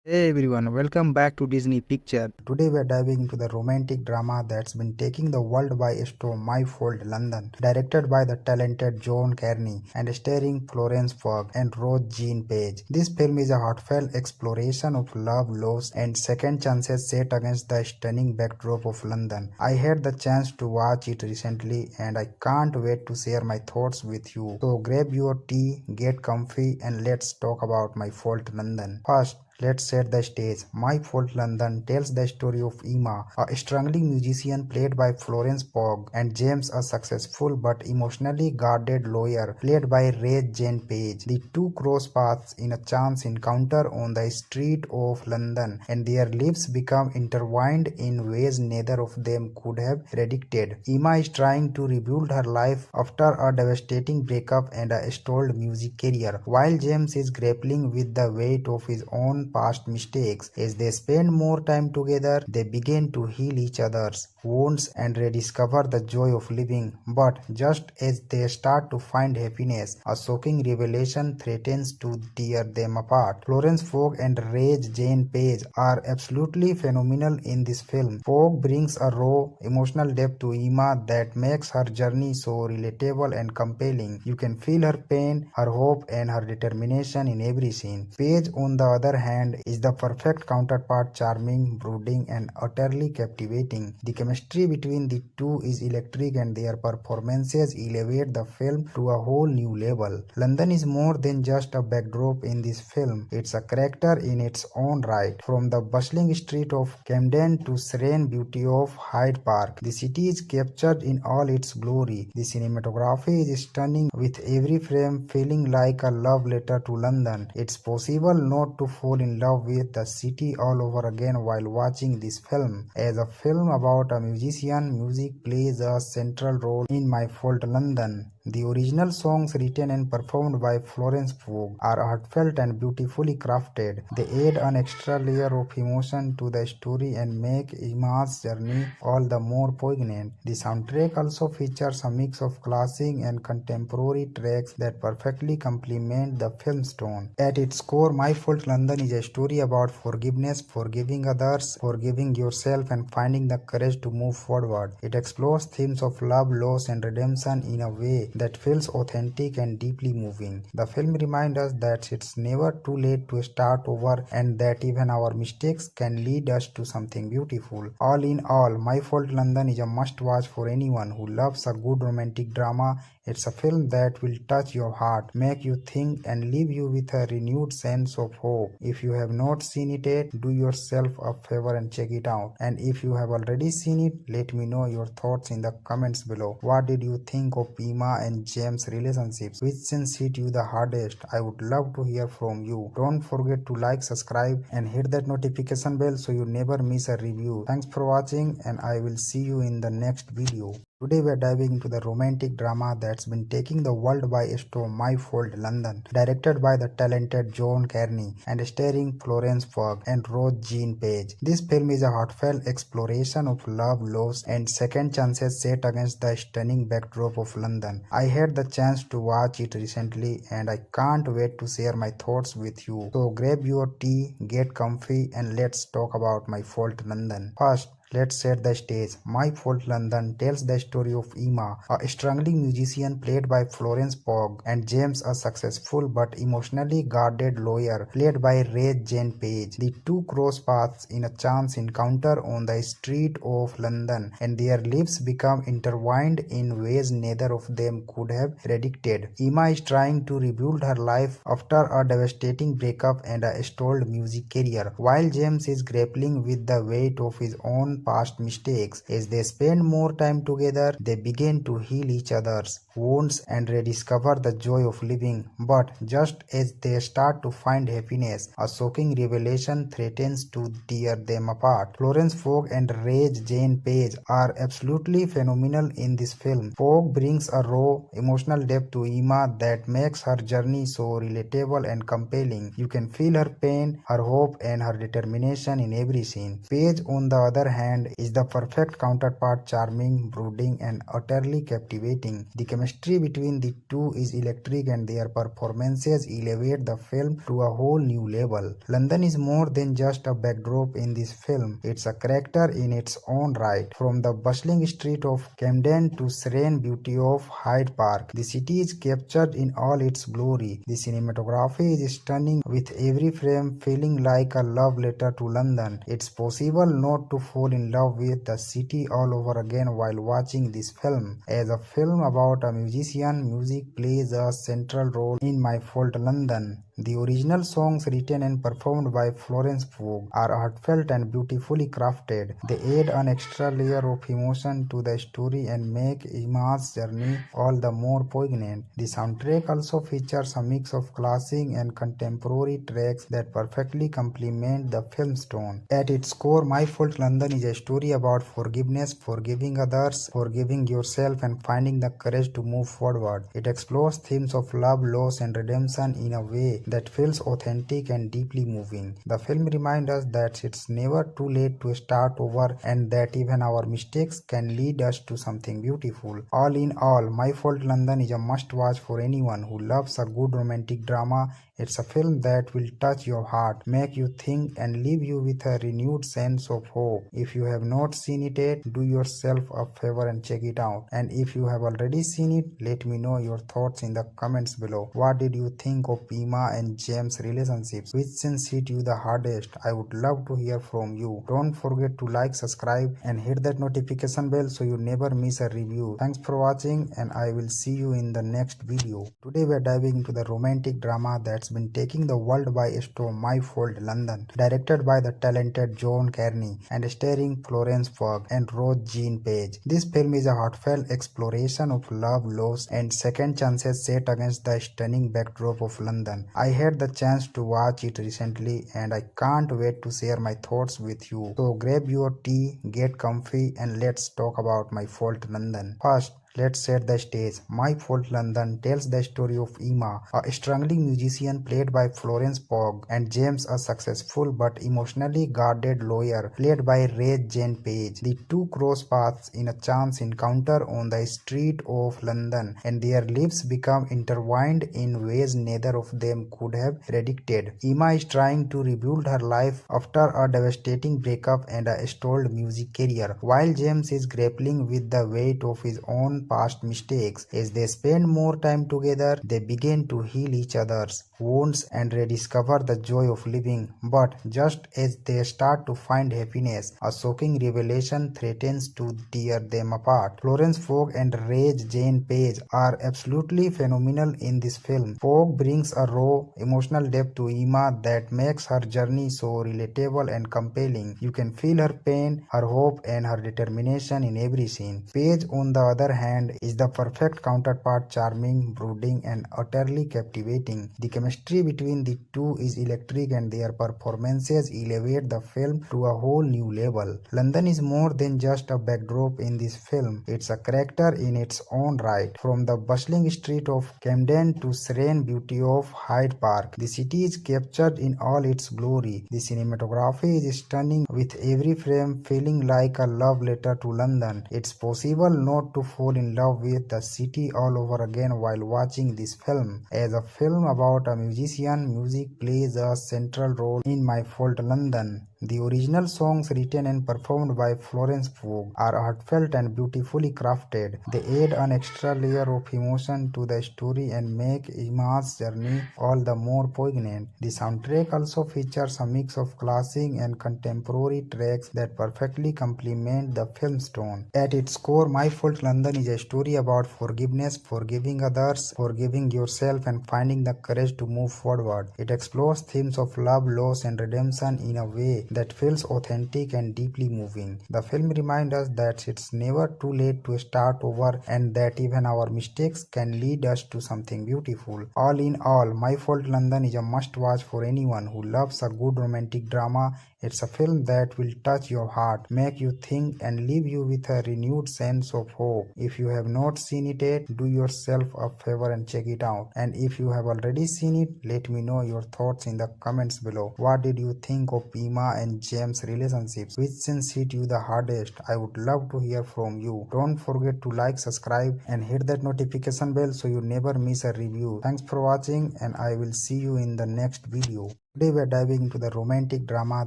Hey everyone, welcome back to Disney Picture. Today we are diving into the romantic drama that's been taking the world by storm, My Fault London, directed by the talented John Carney and starring Florence Pugh and Rose Jean Page. This film is a heartfelt exploration of love, loss, and second chances set against the stunning backdrop of London. I had the chance to watch it recently and I can't wait to share my thoughts with you. So grab your tea, get comfy, and let's talk about My Fault London. First, let's set the stage. My Fault London tells the story of Emma, a struggling musician played by Florence Pugh, and James, a successful but emotionally guarded lawyer played by Ray Jane Page. The two cross paths in a chance encounter on the street of London, and their lives become intertwined in ways neither of them could have predicted. Emma is trying to rebuild her life after a devastating breakup and a stalled music career, while James is grappling with the weight of his own past mistakes. As they spend more time together, they begin to heal each other's wounds and rediscover the joy of living. But just as they start to find happiness, a shocking revelation threatens to tear them apart. Florence Pugh and Ray Jane Page are absolutely phenomenal in this film. Pugh brings a raw, emotional depth to Emma that makes her journey so relatable and compelling. You can feel her pain, her hope, and her determination in every scene. Page, on the other hand, is the perfect counterpart, charming, brooding, and utterly captivating. The chemistry between the two is electric, and their performances elevate the film to a whole new level. London is more than just a backdrop in this film. It's a character in its own right. From the bustling street of Camden to serene beauty of Hyde Park, the city is captured in all its glory. The cinematography is stunning, with every frame feeling like a love letter to London. It's possible not to fall in love with the city all over again while watching this film. As a film about a musician, music plays a central role in My Fault London. The original songs, written and performed by Florence Pugh, are heartfelt and beautifully crafted. They add an extra layer of emotion to the story and make Emma's journey all the more poignant. The soundtrack also features a mix of classic and contemporary tracks that perfectly complement the film's tone. At its core, My Fault London is a story about forgiveness, forgiving others, forgiving yourself, and finding the courage to move forward. It explores themes of love, loss, and redemption in a way that feels authentic and deeply moving. The film reminds us that it's never too late to start over, and that even our mistakes can lead us to something beautiful. All in all, My Fault London is a must-watch for anyone who loves a good romantic drama. It's a film that will touch your heart, make you think, and leave you with a renewed sense of hope. If you have not seen it yet, do yourself a favor and check it out. And if you have already seen it, let me know your thoughts in the comments below. What did you think of Emma and James' relationships? Which scene hit you the hardest? I would love to hear from you. Don't forget to like, subscribe, and hit that notification bell so you never miss a review. Thanks for watching, and I will see you in the next video. Today we are diving into the romantic drama that's been taking the world by storm, My Fault London, directed by the talented John Carney and starring Florence Pugh and Ray Jane Page. This film is a heartfelt exploration of love, loss, and second chances set against the stunning backdrop of London. I had the chance to watch it recently, and I can't wait to share my thoughts with you. So grab your tea, get comfy, and let's talk about My Fault London. First, let's set the stage. My Fault London tells the story of Emma, a struggling musician played by Florence Pugh, and James, a successful but emotionally guarded lawyer played by Ray Jane Page. The two cross paths in a chance encounter on the street of London, and their lives become intertwined in ways neither of them could have predicted. Emma is trying to rebuild her life after a devastating breakup and a stalled music career, while James is grappling with the weight of his own past mistakes. As they spend more time together, they begin to heal each other's wounds and rediscover the joy of living. But just as they start to find happiness, a shocking revelation threatens to tear them apart. Florence Pugh and Ray Jane Page are absolutely phenomenal in this film. Pugh brings a raw, emotional depth to Emma that makes her journey so relatable and compelling. You can feel her pain, her hope, and her determination in every scene. Page, on the other hand, is the perfect counterpart, charming, brooding, and utterly captivating. The chemistry between the two is electric, and their performances elevate the film to a whole new level. London is more than just a backdrop in this film. It's a character in its own right. From the bustling street of Camden to serene beauty of Hyde Park, the city is captured in all its glory. The cinematography is stunning, with every frame feeling like a love letter to London. It's possible not to fall in love with the city all over again while watching this film. As a film about a musician, music plays a central role in My Fault London. The original songs written and performed by Florence Pugh are heartfelt and beautifully crafted. They add an extra layer of emotion to the story and make Emma's journey all the more poignant. The soundtrack also features a mix of classic and contemporary tracks that perfectly complement the film's tone. At its core, My Fault London is a story about forgiveness, forgiving others, forgiving yourself, and finding the courage to move forward. It explores themes of love, loss, and redemption in a way that feels authentic and deeply moving. The film reminds us that it's never too late to start over and that even our mistakes can lead us to something beautiful. All in all, My Fault London is a must-watch for anyone who loves a good romantic drama. It's a film that will touch your heart, make you think, and leave you with a renewed sense of hope. If you have not seen it yet, do yourself a favor and check it out. And if you have already seen it, let me know your thoughts in the comments below. What did you think of Emma and James' relationships? Which scenes hit you the hardest? I would love to hear from you. Don't forget to like, subscribe, and hit that notification bell so you never miss a review. Thanks for watching, and I will see you in the next video. Today we are diving into the romantic drama that's been taking the world by storm, My Fault London, directed by the talented John Carney and starring Florence Pugh and Rose Jean Page. This film is a heartfelt exploration of love, loss, and second chances set against the stunning backdrop of London. I had the chance to watch it recently and I can't wait to share my thoughts with you. So grab your tea, get comfy, and let's talk about My Fault London. First, let's set the stage. My Fault London tells the story of Emma, a struggling musician played by Florence Pugh, and James, a successful but emotionally guarded lawyer played by Ray Jane Page. The two cross paths in a chance encounter on the street of London, and their lives become intertwined in ways neither of them could have predicted. Emma is trying to rebuild her life after a devastating breakup and a stalled music career, while James is grappling with the weight of his own past mistakes. As they spend more time together, they begin to heal each other's wounds and rediscover the joy of living. But just as they start to find happiness, a shocking revelation threatens to tear them apart. Florence Pugh and Ray Jane Page are absolutely phenomenal in this film. Pugh brings a raw, emotional depth to Emma that makes her journey so relatable and compelling. You can feel her pain, her hope, and her determination in every scene. Page, on the other hand, is the perfect counterpart, charming, brooding, and utterly captivating. The chemistry between the two is electric and their performances elevate the film to a whole new level. London is more than just a backdrop in this film. It's a character in its own right. From the bustling street of Camden to serene beauty of Hyde Park, the city is captured in all its glory. The cinematography is stunning, with every frame feeling like a love letter to London. It's possible not to fall in love with the city all over again while watching this film. As a film about a musician, music plays a central role in My Fault London. The original songs written and performed by Florence Pugh are heartfelt and beautifully crafted. They add an extra layer of emotion to the story and make Emma's journey all the more poignant. The soundtrack also features a mix of classic and contemporary tracks that perfectly complement the film's tone. At its core, My Fault London is a story about forgiveness, forgiving others, forgiving yourself, and finding the courage to move forward. It explores themes of love, loss, and redemption in a way that feels authentic and deeply moving. The film reminds us that it's never too late to start over and that even our mistakes can lead us to something beautiful. All in all, My Fault London is a must-watch for anyone who loves a good romantic drama. It's a film that will touch your heart, make you think, and leave you with a renewed sense of hope. If you have not seen it yet, do yourself a favor and check it out. And if you have already seen it, let me know your thoughts in the comments below. What did you think of Emma and James' relationships? Which scenes hit you the hardest? I would love to hear from you. Don't forget to like, subscribe, and hit that notification bell so you never miss a review. Thanks for watching, and I will see you in the next video. Today we are diving into the romantic drama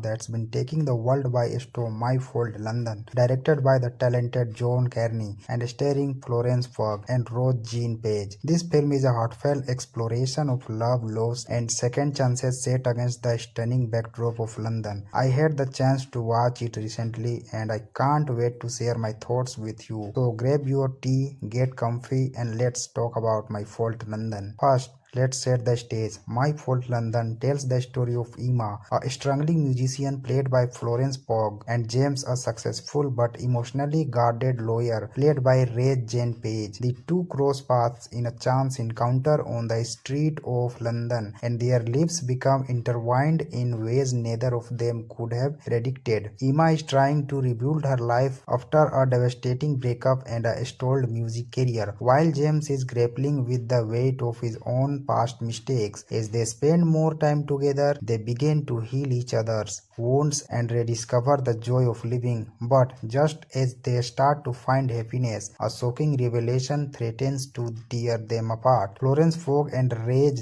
that's been taking the world by storm, My Fault London, directed by the talented John Carney and starring Florence Pugh and Rose Jean Page. This film is a heartfelt exploration of love, loss, and second chances set against the stunning backdrop of London. I had the chance to watch it recently and I can't wait to share my thoughts with you. So grab your tea, get comfy, and let's talk about My Fault London. First, let's set the stage. My Fault London tells the story of Emma, a struggling musician played by Florence Pugh, and James, a successful but emotionally guarded lawyer played by Jane Page. The two cross paths in a chance encounter on the street of London, and their lives become intertwined in ways neither of them could have predicted. Emma is trying to rebuild her life after a devastating breakup and a stalled music career, while James is grappling with the weight of his own past mistakes. As they spend more time together, they begin to heal each other's wounds and rediscover the joy of living. But just as they start to find happiness, a shocking revelation threatens to tear them apart. Florence Pugh and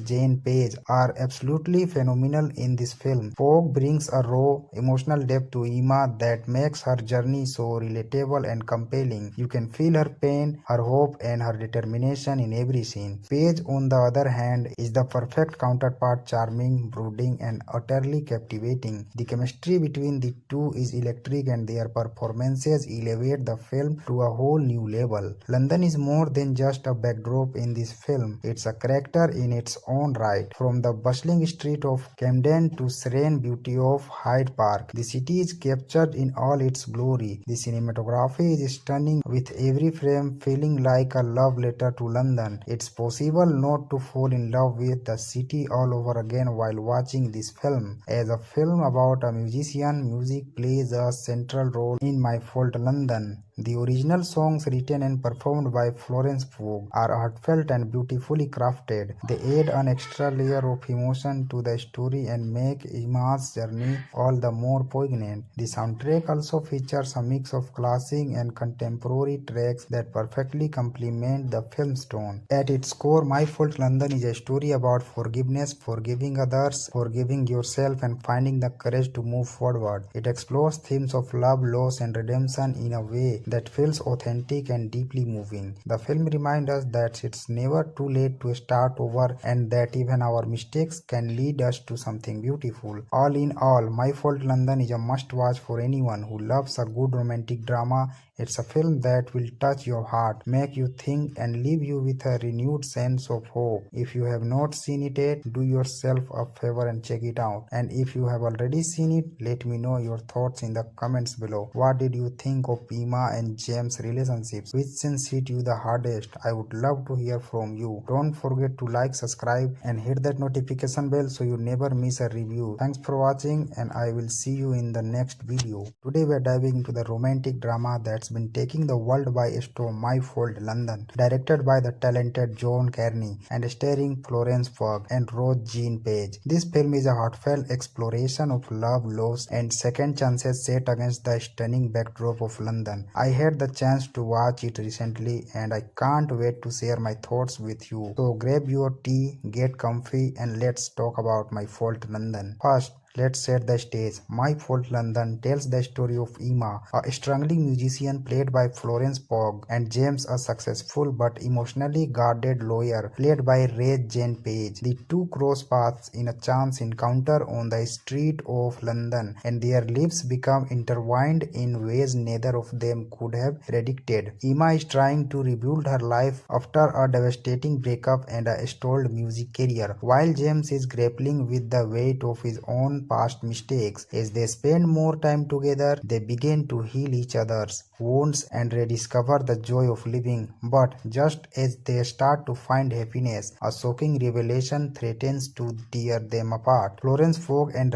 Jane Page are absolutely phenomenal in this film. Pugh brings a raw, emotional depth to Emma that makes her journey so relatable and compelling. You can feel her pain, her hope, and her determination in every scene. Page, on the other hand, is the perfect counterpart, charming, brooding, and utterly captivating. The chemistry between the two is electric, and their performances elevate the film to a whole new level. London is more than just a backdrop in this film. It's a character in its own right. From the bustling street of Camden to serene beauty of Hyde Park, the city is captured in all its glory. The cinematography is stunning, with every frame feeling like a love letter to London. It's possible not to fall in love with the city all over again while watching this film. As a film about a musician, music plays a central role in My Fault London. The original songs, written and performed by Florence Pugh, are heartfelt and beautifully crafted. They add an extra layer of emotion to the story and make Emma's journey all the more poignant. The soundtrack also features a mix of classic and contemporary tracks that perfectly complement the film's tone. At its core, My Fault London is a story about forgiveness, forgiving others, forgiving yourself, and finding the courage to move forward. It explores themes of love, loss, and redemption in a way that feels authentic and deeply moving. The film reminds us that it's never too late to start over, and that even our mistakes can lead us to something beautiful. All in all, My Fault London is a must-watch for anyone who loves a good romantic drama. It's a film that will touch your heart, make you think, and leave you with a renewed sense of hope. If you have not seen it yet, do yourself a favor and check it out. And if you have already seen it, let me know your thoughts in the comments below. What did you think of Emma and James' relationships? Which scene hit you the hardest? I would love to hear from you. Don't forget to like, subscribe, and hit that notification bell so you never miss a review. Thanks for watching, and I will see you in the next video. Today we are diving into the romantic drama that's been taking the world by storm, My Fault London, directed by the talented John Carney and starring Florence Pugh and Jane Page. This film is a heartfelt exploration of love, loss, and second chances set against the stunning backdrop of London. I had the chance to watch it recently, and I can't wait to share my thoughts with you. So grab your tea, get comfy, and let's talk about My Fault London. First, let's set the stage. My Fault London tells the story of Emma, a struggling musician played by Florence Pugh, and James, a successful but emotionally guarded lawyer played by Jane Page. The two cross paths in a chance encounter on the street of London, and their lives become intertwined in ways neither of them could have predicted. Emma is trying to rebuild her life after a devastating breakup and a stalled music career, while James is grappling with the weight of his own past mistakes. As they spend more time together, they begin to heal each other's wounds and rediscover the joy of living. But just as they start to find happiness, a shocking revelation threatens to tear them apart. Florence Pugh and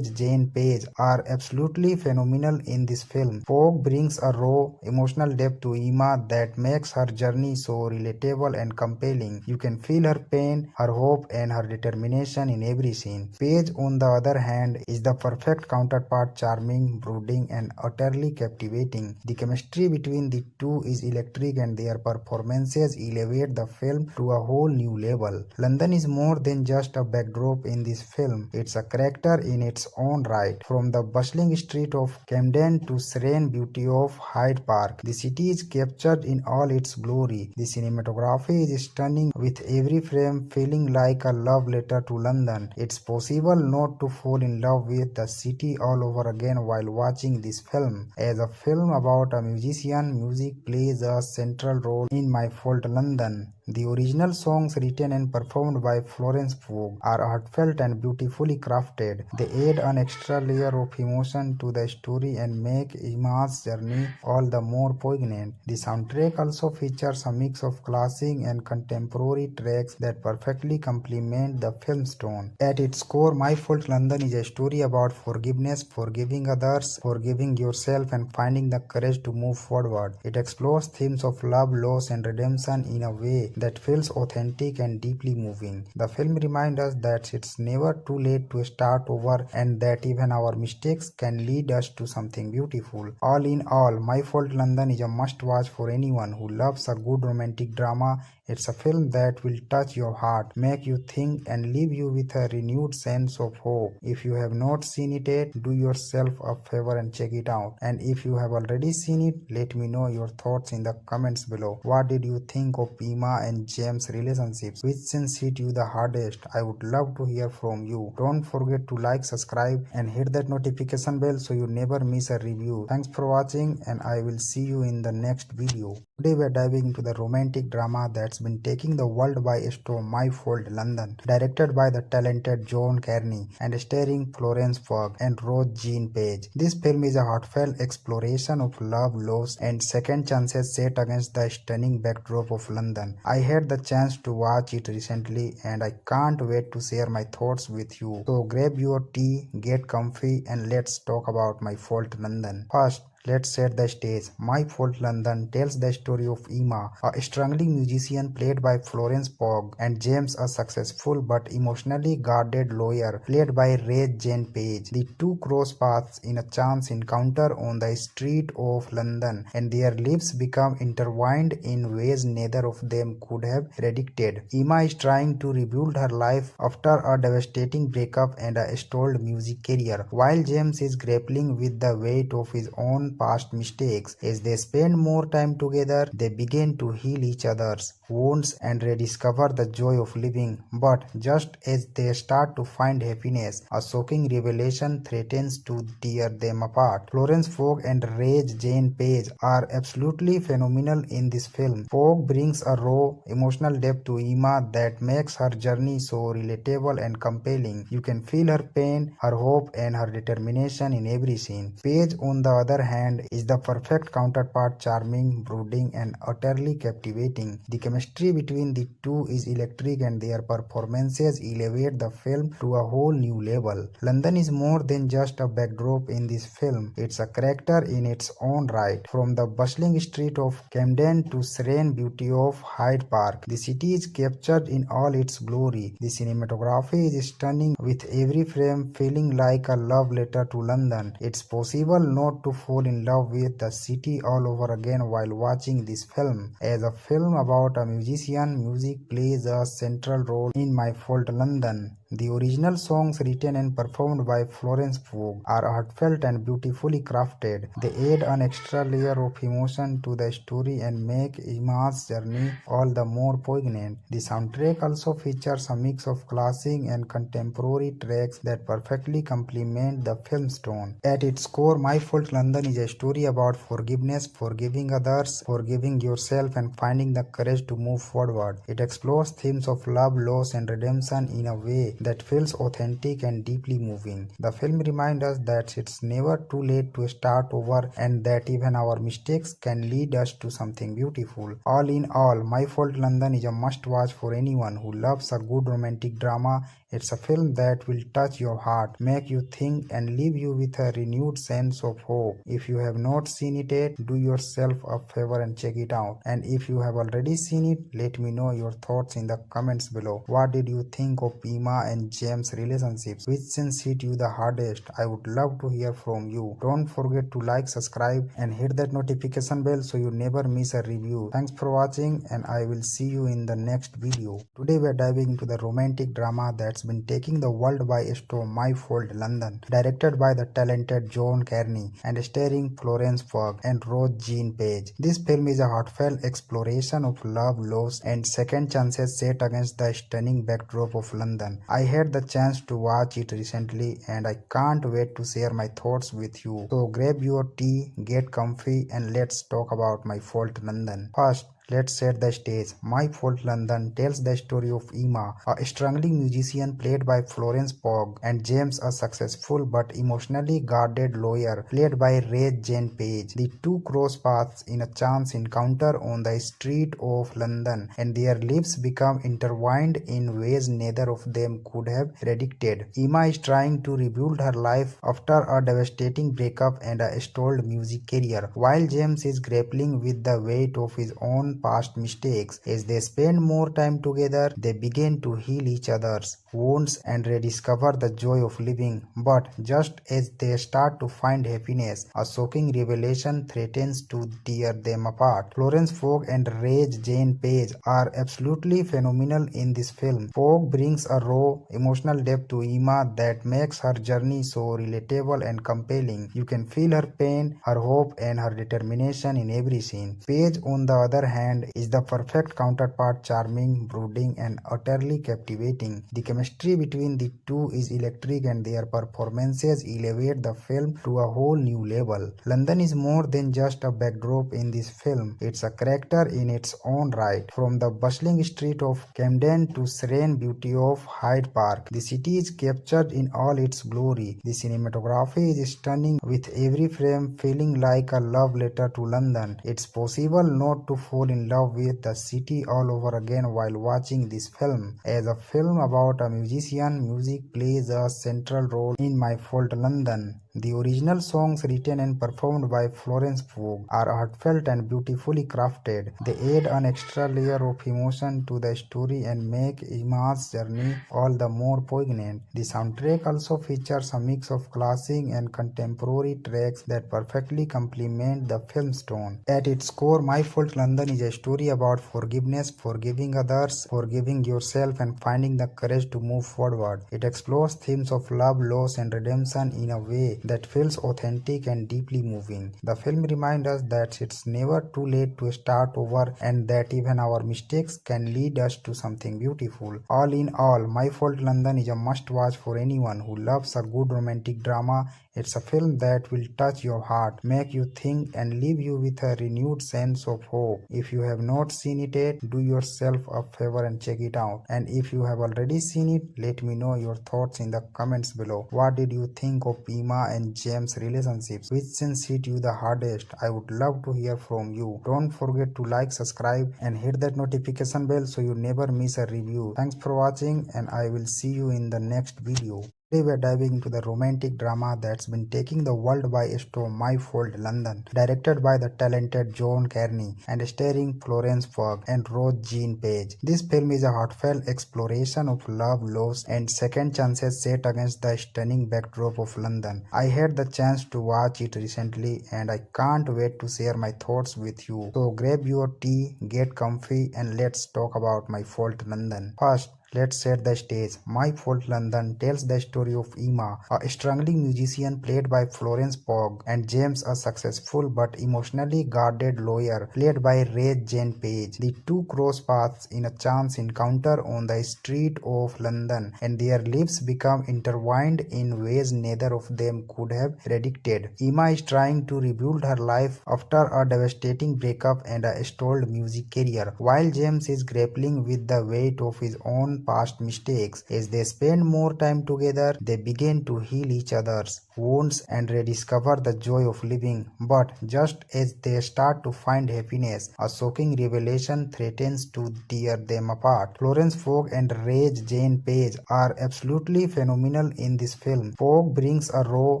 Jane Page are absolutely phenomenal in this film. Pugh brings a raw, emotional depth to Emma that makes her journey so relatable and compelling. You can feel her pain, her hope, and her determination in every scene. Page, on the other hand, is the perfect counterpart, charming, brooding, and utterly captivating. The chemistry between the two is electric, and their performances elevate the film to a whole new level. London is more than just a backdrop in this film. It's a character in its own right. From the bustling street of Camden to serene beauty of Hyde Park, the city is captured in all its glory. The cinematography is stunning, with every frame feeling like a love letter to London. It's possible not to fall in love with the city all over again while watching this film. As a film about a musician, music plays a central role in My Fault London. The original songs written and performed by Florence Pugh are heartfelt and beautifully crafted. They add an extra layer of emotion to the story and make Emma's journey all the more poignant. The soundtrack also features a mix of classic and contemporary tracks that perfectly complement the film's tone. At its core, My Fault London is a story about forgiveness, forgiving others, forgiving yourself, and finding the courage to move forward. It explores themes of love, loss, and redemption in a way that feels authentic and deeply moving. The film reminds us that it's never too late to start over and that even our mistakes can lead us to something beautiful. All in all, My Fault London is a must-watch for anyone who loves a good romantic drama. It's a film that will touch your heart, make you think, and leave you with a renewed sense of hope. If you have not seen it yet, do yourself a favor and check it out. And if you have already seen it, let me know your thoughts in the comments below. What did you think of Emma and James' relationships? Which scenes hit you the hardest? I would love to hear from you. Don't forget to like, subscribe, and hit that notification bell so you never miss a review. Thanks for watching, and I will see you in the next video. Today we are diving into the romantic drama that's been taking the world by storm, My Fault London, directed by the talented John Carney and starring Florence Pugh and Rose Jean Page. This film is a heartfelt exploration of love, loss, and second chances set against the stunning backdrop of London. I had the chance to watch it recently and I can't wait to share my thoughts with you. So grab your tea, get comfy, and let's talk about My Fault London. First, let's set the stage. My Fault London tells the story of Emma, a struggling musician played by Florence Pugh, and James, a successful but emotionally guarded lawyer played by Ray Jane Page. The two cross paths in a chance encounter on the street of London, and their lives become intertwined in ways neither of them could have predicted. Emma is trying to rebuild her life after a devastating breakup and a stalled music career, while James is grappling with the weight of his own past mistakes. As they spend more time together, they begin to heal each other's wounds and rediscover the joy of living. But just as they start to find happiness, a shocking revelation threatens to tear them apart. Florence Pugh and Ray Jane Page are absolutely phenomenal in this film. Pugh brings a raw, emotional depth to Emma that makes her journey so relatable and compelling. You can feel her pain, her hope, and her determination in every scene. Page, on the other hand, is the perfect counterpart, charming, brooding, and utterly captivating. The chemistry between the two is electric and their performances elevate the film to a whole new level. London is more than just a backdrop in this film. It's a character in its own right. From the bustling street of Camden to serene beauty of Hyde Park, the city is captured in all its glory. The cinematography is stunning, with every frame feeling like a love letter to London. It's possible not to fall in love with the city all over again while watching this film. As a film about a musician, music plays a central role in My Fault London. The original songs written and performed by Florence Pugh are heartfelt and beautifully crafted. They add an extra layer of emotion to the story and make Emma's journey all the more poignant. The soundtrack also features a mix of classic and contemporary tracks that perfectly complement the film's tone. At its core, My Fault London is a story about forgiveness, forgiving others, forgiving yourself, and finding the courage to move forward. It explores themes of love, loss, and redemption in a way that feels authentic and deeply moving. The film reminds us that it's never too late to start over and that even our mistakes can lead us to something beautiful. All in all, My Fault London is a must-watch for anyone who loves a good romantic drama. It's a film that will touch your heart, make you think, and leave you with a renewed sense of hope. If you have not seen it yet, do yourself a favor and check it out. And if you have already seen it, let me know your thoughts in the comments below. What did you think of Emma and James' relationships? Which scenes hit you the hardest? I would love to hear from you. Don't forget to like, subscribe, and hit that notification bell so you never miss a review. Thanks for watching, and I will see you in the next video. Today we are diving into the romantic drama that's been taking the world by storm, My Fault London, directed by the talented John Carney and starring Florence Pugh and Rose Jean Page. This film is a heartfelt exploration of love, loss, and second chances set against the stunning backdrop of London. I had the chance to watch it recently and I can't wait to share my thoughts with you. So grab your tea, get comfy, and let's talk about My Fault London. First, let's set the stage. My Fault London tells the story of Emma, a struggling musician played by Florence Pugh, and James, a successful but emotionally guarded lawyer played by Ray Jane Page. The two cross paths in a chance encounter on the street of London, and their lives become intertwined in ways neither of them could have predicted. Emma is trying to rebuild her life after a devastating breakup and a stalled music career, while James is grappling with the weight of his own past mistakes. As they spend more time together, they begin to heal each other's wounds and rediscover the joy of living. But just as they start to find happiness, a shocking revelation threatens to tear them apart. Florence Pugh and Ray Jane Page are absolutely phenomenal in this film. Pugh brings a raw, emotional depth to Emma that makes her journey so relatable and compelling. You can feel her pain, her hope, and her determination in every scene. Page, on the other hand, is the perfect counterpart, charming, brooding, and utterly captivating. The chemistry between the two is electric, and their performances elevate the film to a whole new level. London is more than just a backdrop in this film. It's a character in its own right. From the bustling street of Camden to serene beauty of Hyde Park, the city is captured in all its glory. The cinematography is stunning, with every frame feeling like a love letter to London. It's possible not to fall in love with the city all over again while watching this film. As a film about a musician, music plays a central role in My Fault London. The original songs written and performed by Florence Pugh are heartfelt and beautifully crafted. They add an extra layer of emotion to the story and make Emma's journey all the more poignant. The soundtrack also features a mix of classic and contemporary tracks that perfectly complement the film's tone. At its core, My Fault London is a story about forgiveness, forgiving others, forgiving yourself, and finding the courage to move forward. It explores themes of love, loss, and redemption in a way that feels authentic and deeply moving. The film reminds us that it's never too late to start over, and that even our mistakes can lead us to something beautiful. All in all, My Fault London is a must-watch for anyone who loves a good romantic drama. It's a film that will touch your heart, make you think, and leave you with a renewed sense of hope. If you have not seen it yet, do yourself a favor and check it out. And if you have already seen it, let me know your thoughts in the comments below. What did you think of Emma and James' relationships? Which scenes hit you the hardest? I would love to hear from you. Don't forget to like, subscribe, and hit that notification bell so you never miss a review. Thanks for watching, and I will see you in the next video. Today we are diving into the romantic drama that's been taking the world by storm, My Fault London, directed by the talented John Carney and starring Florence Pugh and Ray Jane Page. This film is a heartfelt exploration of love, loss, and second chances set against the stunning backdrop of London. I had the chance to watch it recently, and I can't wait to share my thoughts with you. So grab your tea, get comfy, and let's talk about My Fault London. First, let's set the stage. My Fault London tells the story of Emma, a struggling musician played by Florence Pugh, and James, a successful but emotionally guarded lawyer played by Ray Jane Page. The two cross paths in a chance encounter on the street of London, and their lives become intertwined in ways neither of them could have predicted. Emma is trying to rebuild her life after a devastating breakup and a stalled music career, while James is grappling with the weight of his own past mistakes. As they spend more time together, they begin to heal each other's wounds and rediscover the joy of living. But just as they start to find happiness, a shocking revelation threatens to tear them apart. Florence Pugh and Ray Jane Page are absolutely phenomenal in this film. Pugh brings a raw,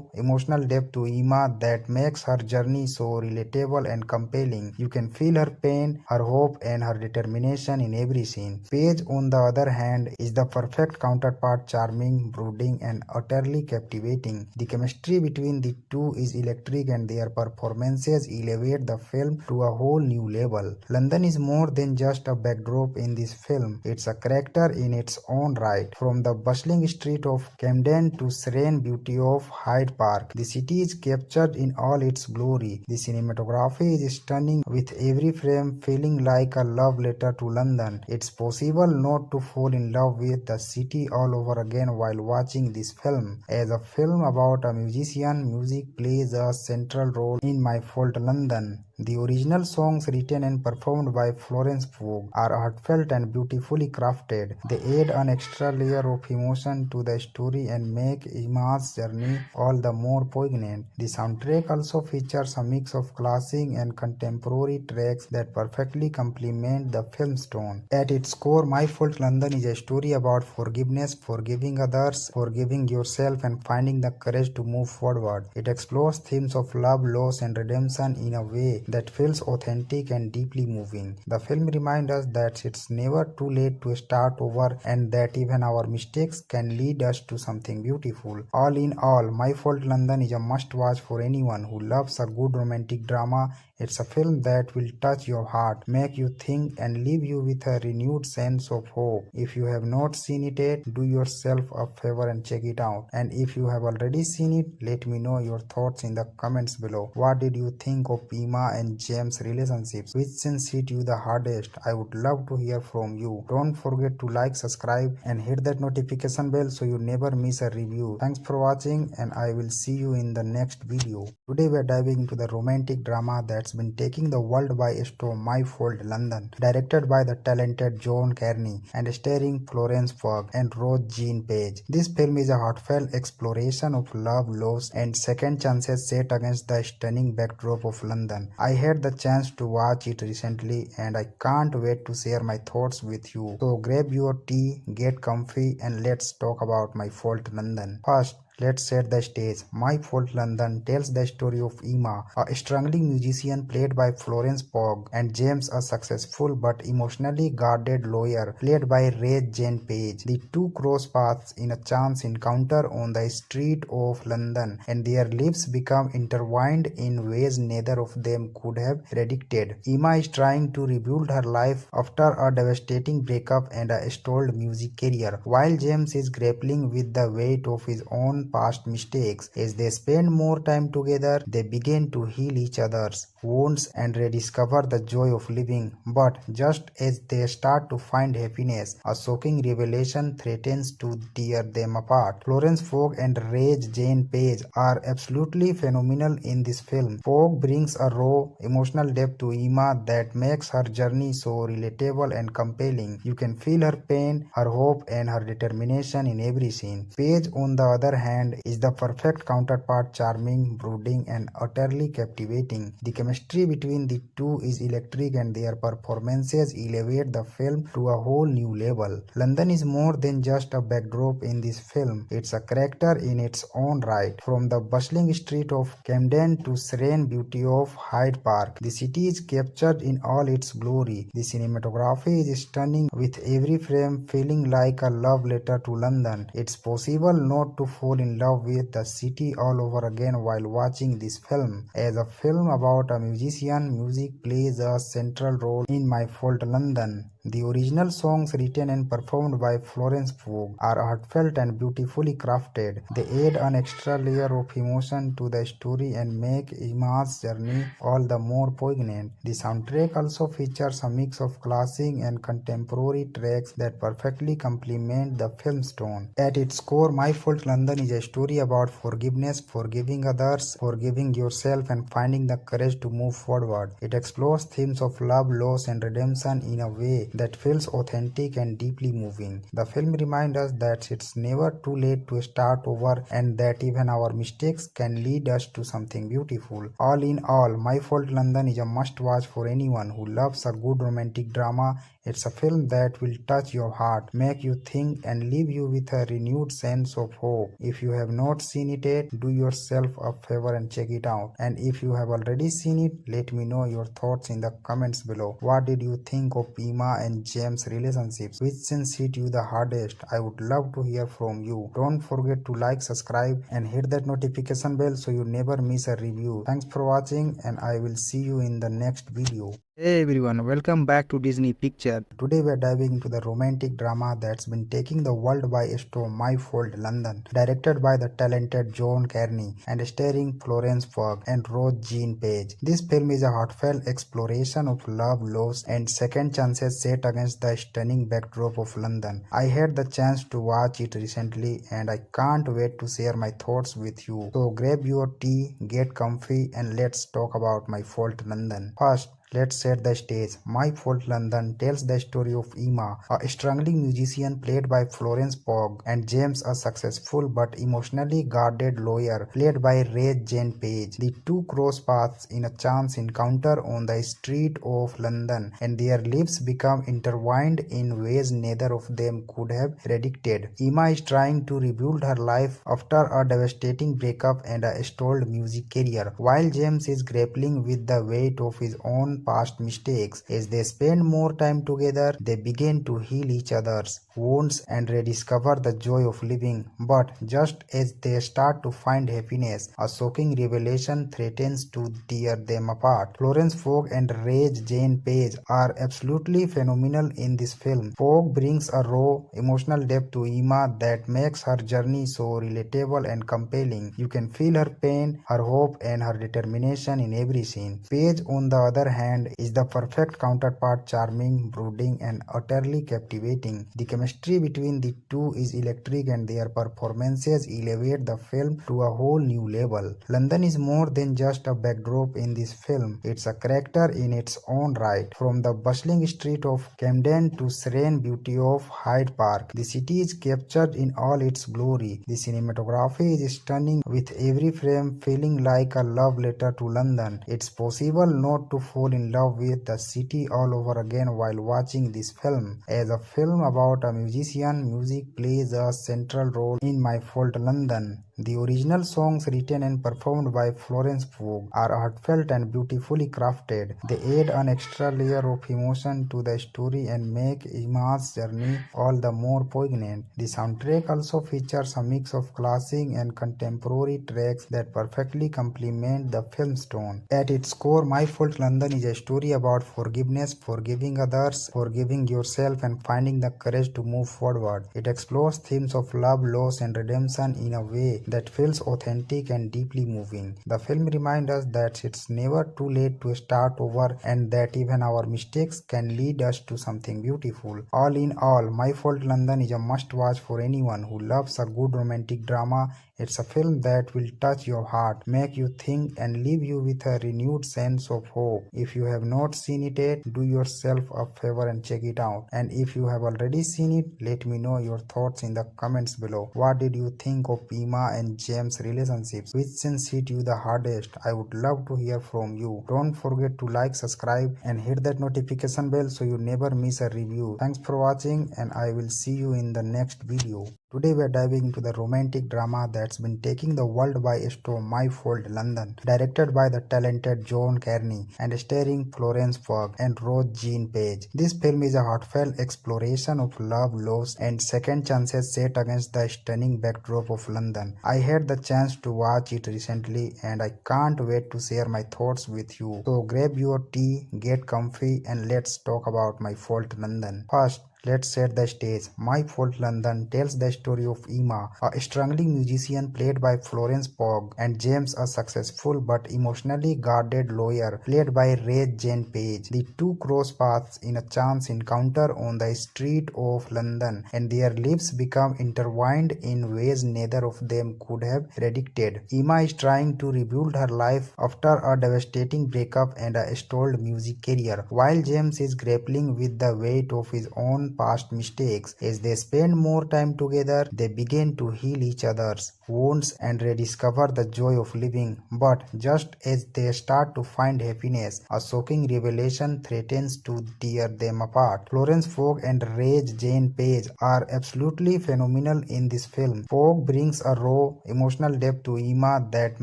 emotional depth to Emma that makes her journey so relatable and compelling. You can feel her pain, her hope, and her determination in every scene. Page, on the other hand, is the perfect counterpart, charming, brooding, and utterly captivating. The chemistry between the two is electric, and their performances elevate the film to a whole new level. London is more than just a backdrop in this film. It's a character in its own right. From the bustling street of Camden to serene beauty of Hyde Park, the city is captured in all its glory. The cinematography is stunning, with every frame feeling like a love letter to London. It's possible not to fall in love with the city all over again while watching this film. As a film about a musician, music plays a central role in My Fault London. The original songs written and performed by Florence Pugh are heartfelt and beautifully crafted. They add an extra layer of emotion to the story and make Emma's journey all the more poignant. The soundtrack also features a mix of classic and contemporary tracks that perfectly complement the film's tone. At its core, My Fault London is a story about forgiveness, forgiving others, forgiving yourself, and finding the courage to move forward. It explores themes of love, loss, and redemption in a way that feels authentic and deeply moving. The film reminds us that it's never too late to start over and that even our mistakes can lead us to something beautiful. All in all, My Fault London is a must-watch for anyone who loves a good romantic drama. It's a film that will touch your heart, make you think, and leave you with a renewed sense of hope. If you have not seen it yet, do yourself a favor and check it out. And if you have already seen it, let me know your thoughts in the comments below. What did you think of Emma and James' relationships? Which scenes hit you the hardest? I would love to hear from you. Don't forget to like, subscribe, and hit that notification bell so you never miss a review. Thanks for watching, and I will see you in the next video. Today we are diving into the romantic drama that's been taking the world by storm, My Fault London, directed by the talented John Carney and starring Florence Pugh and Rose Jean Page. This film is a heartfelt exploration of love, loss, and second chances set against the stunning backdrop of London. I had the chance to watch it recently and I can't wait to share my thoughts with you. So grab your tea, get comfy, and let's talk about My Fault London. First, let's set the stage. My Fault London tells the story of Emma, a struggling musician played by Florence Pugh, and James, a successful but emotionally guarded lawyer played by Ray Jane Page. The two cross paths in a chance encounter on the street of London, and their lives become intertwined in ways neither of them could have predicted. Emma is trying to rebuild her life after a devastating breakup and a stalled music career, while James is grappling with the weight of his own past mistakes. As they spend more time together, they begin to heal each other's wounds and rediscover the joy of living. But just as they start to find happiness, a shocking revelation threatens to tear them apart. Florence Pugh and Ray Jane Page are absolutely phenomenal in this film. Pugh brings a raw, emotional depth to Emma that makes her journey so relatable and compelling. You can feel her pain, her hope, and her determination in every scene. Page, on the other hand, is the perfect counterpart, charming, brooding, and utterly captivating. The chemistry between the two is electric and their performances elevate the film to a whole new level. London is more than just a backdrop in this film. It's a character in its own right. From the bustling street of Camden to serene beauty of Hyde Park, the city is captured in all its glory. The cinematography is stunning, with every frame feeling like a love letter to London. It's possible not to fall in love with the city all over again while watching this film. As a film about a musician, music plays a central role in My Fault London. The original songs written and performed by Florence Pugh are heartfelt and beautifully crafted. They add an extra layer of emotion to the story and make Emma's journey all the more poignant. The soundtrack also features a mix of classic and contemporary tracks that perfectly complement the film's tone. At its core, My Fault London is a story about forgiveness, forgiving others, forgiving yourself, and finding the courage to move forward. It explores themes of love, loss, and redemption in a way that feels authentic and deeply moving. The film reminds us that it's never too late to start over and that even our mistakes can lead us to something beautiful. All in all, My Fault London is a must-watch for anyone who loves a good romantic drama. It's a film that will touch your heart, make you think, and leave you with a renewed sense of hope. If you have not seen it yet, do yourself a favor and check it out. And if you have already seen it, let me know your thoughts in the comments below. What did you think of Emma and James' relationships? Which scenes hit you the hardest? I would love to hear from you. Don't forget to like, subscribe, and hit that notification bell so you never miss a review. Thanks for watching, and I will see you in the next video. Hey everyone, welcome back to Disney Picture. Today we are diving into the romantic drama that's been taking the world by storm, My Fault London, directed by the talented John Carney and starring Florence Pugh and Rose Jean Page. This film is a heartfelt exploration of love, loss, and second chances set against the stunning backdrop of London. I had the chance to watch it recently and I can't wait to share my thoughts with you. So grab your tea, get comfy, and let's talk about My Fault London. First, let's set the stage. My Fault London tells the story of Emma, a struggling musician played by Florence Pugh, and James, a successful but emotionally guarded lawyer played by Ray Jane Page. The two cross paths in a chance encounter on the street of London, and their lives become intertwined in ways neither of them could have predicted. Emma is trying to rebuild her life after a devastating breakup and a stalled music career, while James is grappling with the weight of his own past mistakes. As they spend more time together, they begin to heal each other's wounds and rediscover the joy of living. But just as they start to find happiness, a shocking revelation threatens to tear them apart. Florence Pugh and Ray Jane Page are absolutely phenomenal in this film. Pugh brings a raw, emotional depth to Emma that makes her journey so relatable and compelling. You can feel her pain, her hope, and her determination in every scene. Page, on the other hand, is the perfect counterpart, charming, brooding, and utterly captivating. The chemistry between the two is electric and their performances elevate the film to a whole new level. London is more than just a backdrop in this film. It's a character in its own right. From the bustling street of Camden to serene beauty of Hyde Park, the city is captured in all its glory. The cinematography is stunning, with every frame feeling like a love letter to London. It's possible not to fall in love with the city all over again while watching this film. As a film about a musician, music plays a central role in My Fault London. The original songs, written and performed by Florence Pugh, are heartfelt and beautifully crafted. They add an extra layer of emotion to the story and make Emma's journey all the more poignant. The soundtrack also features a mix of classic and contemporary tracks that perfectly complement the film's tone. At its core, My Fault London is a story about forgiveness, forgiving others, forgiving yourself, and finding the courage to move forward. It explores themes of love, loss, and redemption in a way that feels authentic and deeply moving. The film reminds us that it's never too late to start over and that even our mistakes can lead us to something beautiful. All in all, My Fault London is a must-watch for anyone who loves a good romantic drama. It's a film that will touch your heart, make you think, and leave you with a renewed sense of hope. If you have not seen it yet, do yourself a favor and check it out. And if you have already seen it, let me know your thoughts in the comments below. What did you think of Emma and James' relationships? Which scene hit you the hardest? I would love to hear from you. Don't forget to like, subscribe, and hit that notification bell so you never miss a review. Thanks for watching, and I will see you in the next video. Today we are diving into the romantic drama that's been taking the world by storm, My Fault London, directed by the talented John Carney and starring Florence Pugh and Rose Jean Page. This film is a heartfelt exploration of love, loss, and second chances set against the stunning backdrop of London. I had the chance to watch it recently and I can't wait to share my thoughts with you. So grab your tea, get comfy, and let's talk about My Fault London. First, let's set the stage. My Fault London tells the story of Emma, a struggling musician played by Florence Pugh, and James, a successful but emotionally guarded lawyer played by Ray Jane Page. The two cross paths in a chance encounter on the street of London, and their lives become intertwined in ways neither of them could have predicted. Emma is trying to rebuild her life after a devastating breakup and a stalled music career, while James is grappling with the weight of his own past mistakes. As they spend more time together, they begin to heal each other's wounds and rediscover the joy of living. But just as they start to find happiness, a shocking revelation threatens to tear them apart. Florence Pugh and Ray Jane Page are absolutely phenomenal in this film. Pugh brings a raw, emotional depth to Emma that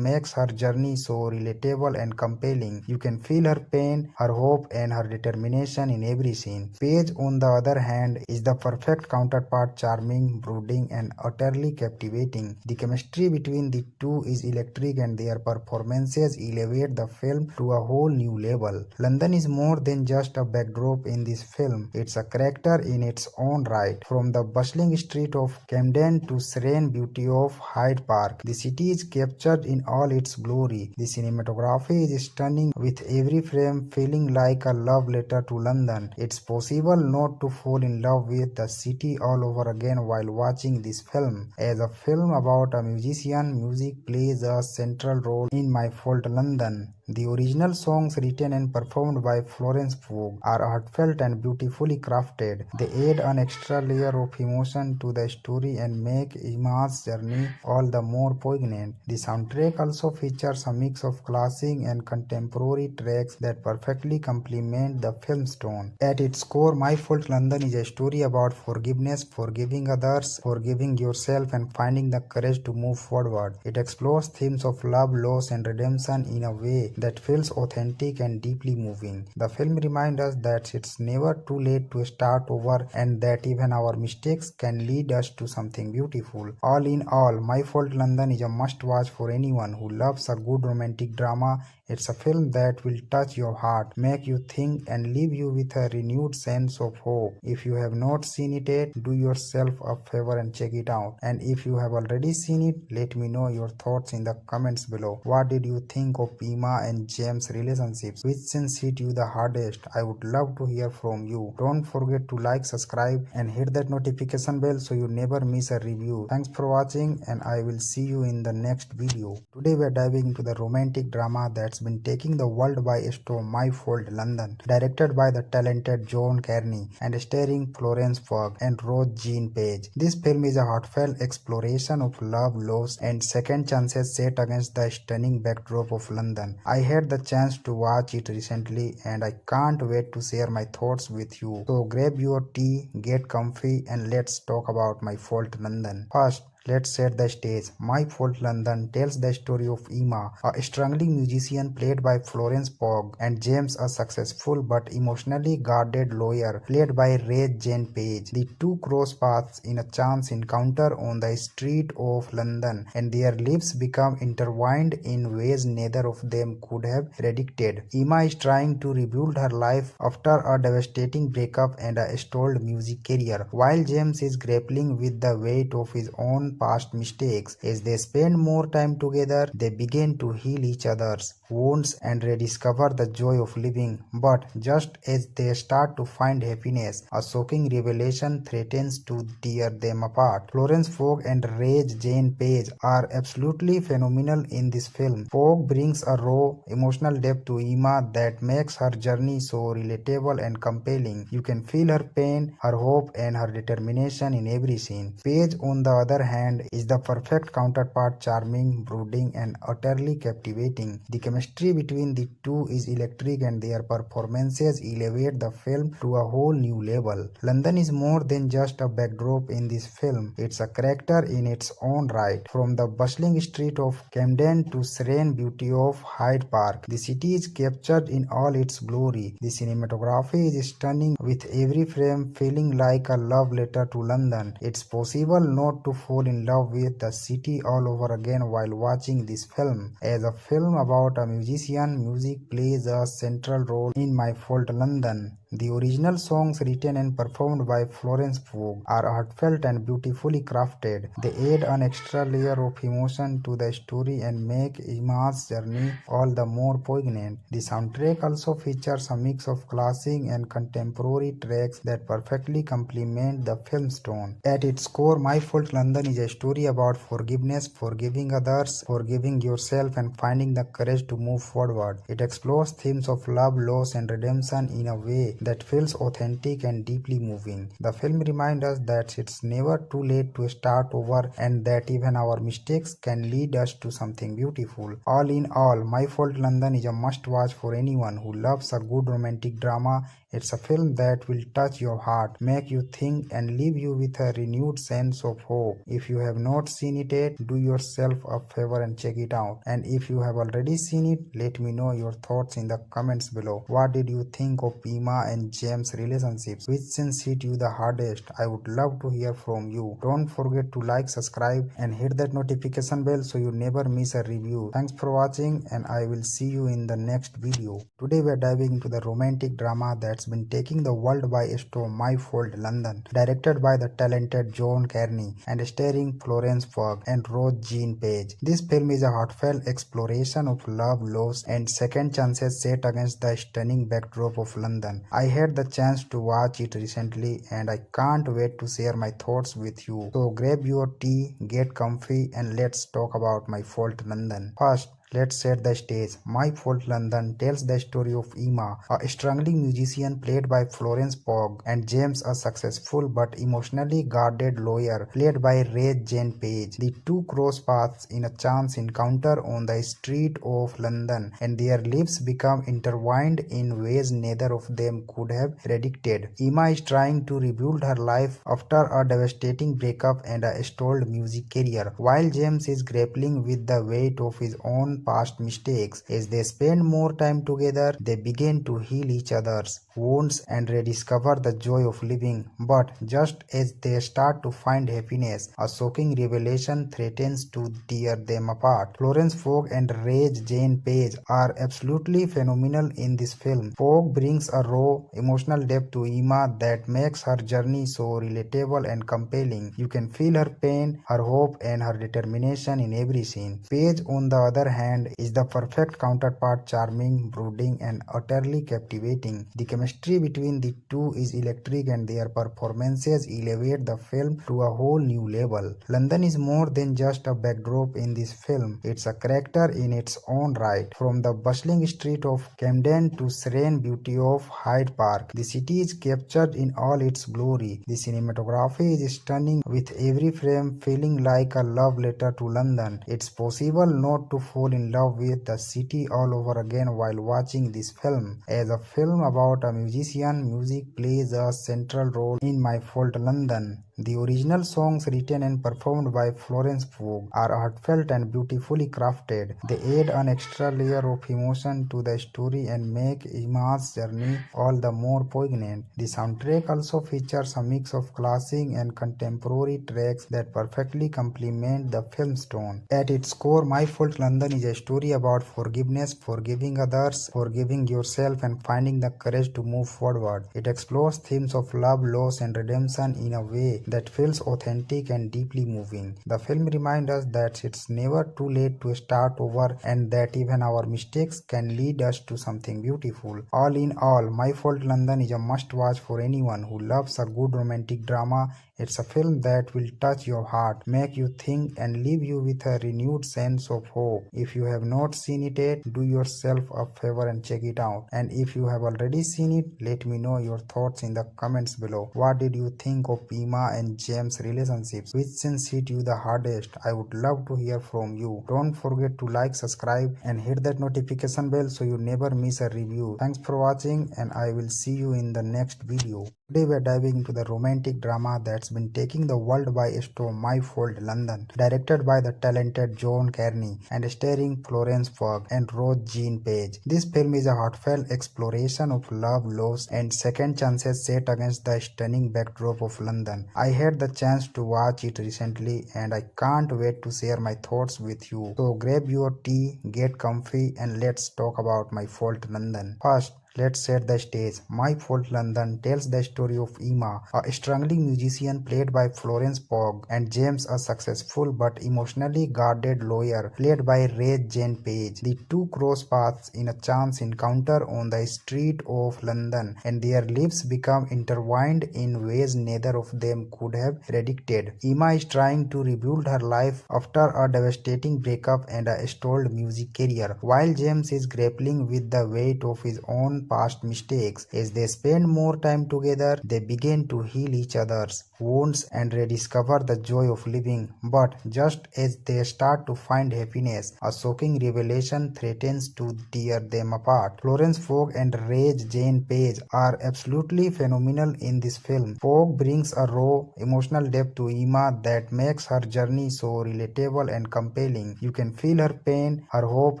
makes her journey so relatable and compelling. You can feel her pain, her hope, and her determination in every scene. Page, on the other hand, hand is the perfect counterpart, charming, brooding, and utterly captivating. The chemistry between the two is electric, and their performances elevate the film to a whole new level. London is more than just a backdrop in this film, it's a character in its own right. From the bustling street of Camden to serene beauty of Hyde Park, the city is captured in all its glory. The cinematography is stunning, with every frame feeling like a love letter to London. It's possible not to fall in love with the city all over again while watching this film. As a film about a musician, music plays a central role in My Fault London. The original songs written and performed by Florence Pugh are heartfelt and beautifully crafted. They add an extra layer of emotion to the story and make Emma's journey all the more poignant. The soundtrack also features a mix of classic and contemporary tracks that perfectly complement the film's tone. At its core, My Fault London is a story about forgiveness, forgiving others, forgiving yourself, and finding the courage to move forward. It explores themes of love, loss, and redemption in a way that feels authentic and deeply moving. The film reminds us that it's never too late to start over and that even our mistakes can lead us to something beautiful. All in all, My Fault London is a must-watch for anyone who loves a good romantic drama. It's a film that will touch your heart, make you think, and leave you with a renewed sense of hope. If you have not seen it yet, do yourself a favor and check it out. And if you have already seen it, let me know your thoughts in the comments below. What did you think of Emma and James' relationships? Which scenes hit you the hardest? I would love to hear from you. Don't forget to like, subscribe, and hit that notification bell so you never miss a review. Thanks for watching, and I will see you in the next video. Today we are diving into the romantic drama that's been taking the world by storm, My Fault London, directed by the talented John Carney and starring Florence Pugh and Rose Jean Page. This film is a heartfelt exploration of love, loss, and second chances set against the stunning backdrop of London. I had the chance to watch it recently and I can't wait to share my thoughts with you. So grab your tea, get comfy, and let's talk about My Fault London. First, let's set the stage. My Fault London tells the story of Emma, a struggling musician played by Florence Pugh, and James, a successful but emotionally guarded lawyer played by Ray Jane Page. The two cross paths in a chance encounter on the street of London, and their lives become intertwined in ways neither of them could have predicted. Emma is trying to rebuild her life after a devastating breakup and a stalled music career, while James is grappling with the weight of his own past mistakes. As they spend more time together, they begin to heal each other's wounds and rediscover the joy of living. But just as they start to find happiness, a shocking revelation threatens to tear them apart. Florence Pugh and Ray Jane Page are absolutely phenomenal in this film. Pugh brings a raw, emotional depth to Emma that makes her journey so relatable and compelling. You can feel her pain, her hope, and her determination in every scene. Page, on the other hand, is the perfect counterpart, charming, brooding, and utterly captivating. The chemistry between the two is electric, and their performances elevate the film to a whole new level. London is more than just a backdrop in this film, it's a character in its own right. From the bustling street of Camden to serene beauty of Hyde Park, the city is captured in all its glory. The cinematography is stunning, with every frame feeling like a love letter to London. It's possible not to fall in love with the city all over again while watching this film. As a film about a musician, music plays a central role in My Fault London. The original songs written and performed by Florence Pugh are heartfelt and beautifully crafted. They add an extra layer of emotion to the story and make Emma's journey all the more poignant. The soundtrack also features a mix of classic and contemporary tracks that perfectly complement the film's tone. At its core, My Fault London is a story about forgiveness, forgiving others, forgiving yourself, and finding the courage to move forward. It explores themes of love, loss, and redemption in a way that feels authentic and deeply moving. The film reminds us that it's never too late to start over and that even our mistakes can lead us to something beautiful. All in all, My Fault London is a must-watch for anyone who loves a good romantic drama. It's a film that will touch your heart, make you think, and leave you with a renewed sense of hope. If you have not seen it yet, do yourself a favor and check it out. And if you have already seen it, let me know your thoughts in the comments below. What did you think of Emma and James' relationships. Which scenes hit you the hardest? I would love to hear from you. Don't forget to like, subscribe and hit that notification bell so you never miss a review. Thanks for watching and I will see you in the next video. Today we are diving into the romantic drama that's been taking the world by storm, My Fault London, directed by the talented John Carney and starring Florence Pugh and Rose Jean Page. This film is a heartfelt exploration of love, loss and second chances set against the stunning backdrop of London. I had the chance to watch it recently and I can't wait to share my thoughts with you. So grab your tea, get comfy and let's talk about My Fault London. First, let's set the stage. My Fault London tells the story of Emma, a struggling musician played by Florence Pugh, and James, a successful but emotionally guarded lawyer played by Rose Jean Page. The two cross paths in a chance encounter on the street of London, and their lives become intertwined in ways neither of them could have predicted. Emma is trying to rebuild her life after a devastating breakup and a stalled music career, while James is grappling with the weight of his own past mistakes. As they spend more time together, they begin to heal each other's wounds and rediscover the joy of living. But just as they start to find happiness, a shocking revelation threatens to tear them apart. Florence Pugh and Rose Jean Page are absolutely phenomenal in this film. Pugh brings a raw, emotional depth to Emma that makes her journey so relatable and compelling. You can feel her pain, her hope, and her determination in every scene. Page, on the other hand, is the perfect counterpart, charming, brooding, and utterly captivating. The chemistry between the two is electric and their performances elevate the film to a whole new level. London is more than just a backdrop in this film. It's a character in its own right. From the bustling street of Camden to serene beauty of Hyde Park, the city is captured in all its glory. The cinematography is stunning, with every frame feeling like a love letter to London. It's possible not to fall in love with the city all over again while watching this film. As a film about a musician, music plays a central role in My Fault London. The original songs written and performed by Florence Pugh are heartfelt and beautifully crafted. They add an extra layer of emotion to the story and make Emma's journey all the more poignant. The soundtrack also features a mix of classic and contemporary tracks that perfectly complement the film's tone. At its core, My Fault London is a story about forgiveness, forgiving others, forgiving yourself, and finding the courage to move forward. It explores themes of love, loss, and redemption in a way that feels authentic and deeply moving. The film reminds us that it's never too late to start over and that even our mistakes can lead us to something beautiful. All in all, My Fault London is a must-watch for anyone who loves a good romantic drama. It's a film that will touch your heart, make you think, and leave you with a renewed sense of hope. If you have not seen it yet, do yourself a favor and check it out. And if you have already seen it, let me know your thoughts in the comments below. What did you think of Emma and James' relationships? Which scenes hit you the hardest? I would love to hear from you. Don't forget to like, subscribe, and hit that notification bell so you never miss a review. Thanks for watching and I will see you in the next video. Today we are diving into the romantic drama that's been taking the world by storm, My Fault London, directed by the talented John Carney and starring Florence Pugh and Rose Jean Page. This film is a heartfelt exploration of love, loss, and second chances set against the stunning backdrop of London. I had the chance to watch it recently and I can't wait to share my thoughts with you. So grab your tea, get comfy, and let's talk about My Fault London. First, let's set the stage. My Fault London tells the story of Emma, a struggling musician played by Florence Pugh, and James, a successful but emotionally guarded lawyer played by Rose Jean Page. The two cross paths in a chance encounter on the street of London, and their lives become intertwined in ways neither of them could have predicted. Emma is trying to rebuild her life after a devastating breakup and a stalled music career, while James is grappling with the weight of his own past mistakes. As they spend more time together, they begin to heal each other's wounds, and rediscover the joy of living. But just as they start to find happiness, a shocking revelation threatens to tear them apart. Florence Pugh and Rage Jane Page are absolutely phenomenal in this film. Pugh brings a raw, emotional depth to Emma that makes her journey so relatable and compelling. You can feel her pain, her hope,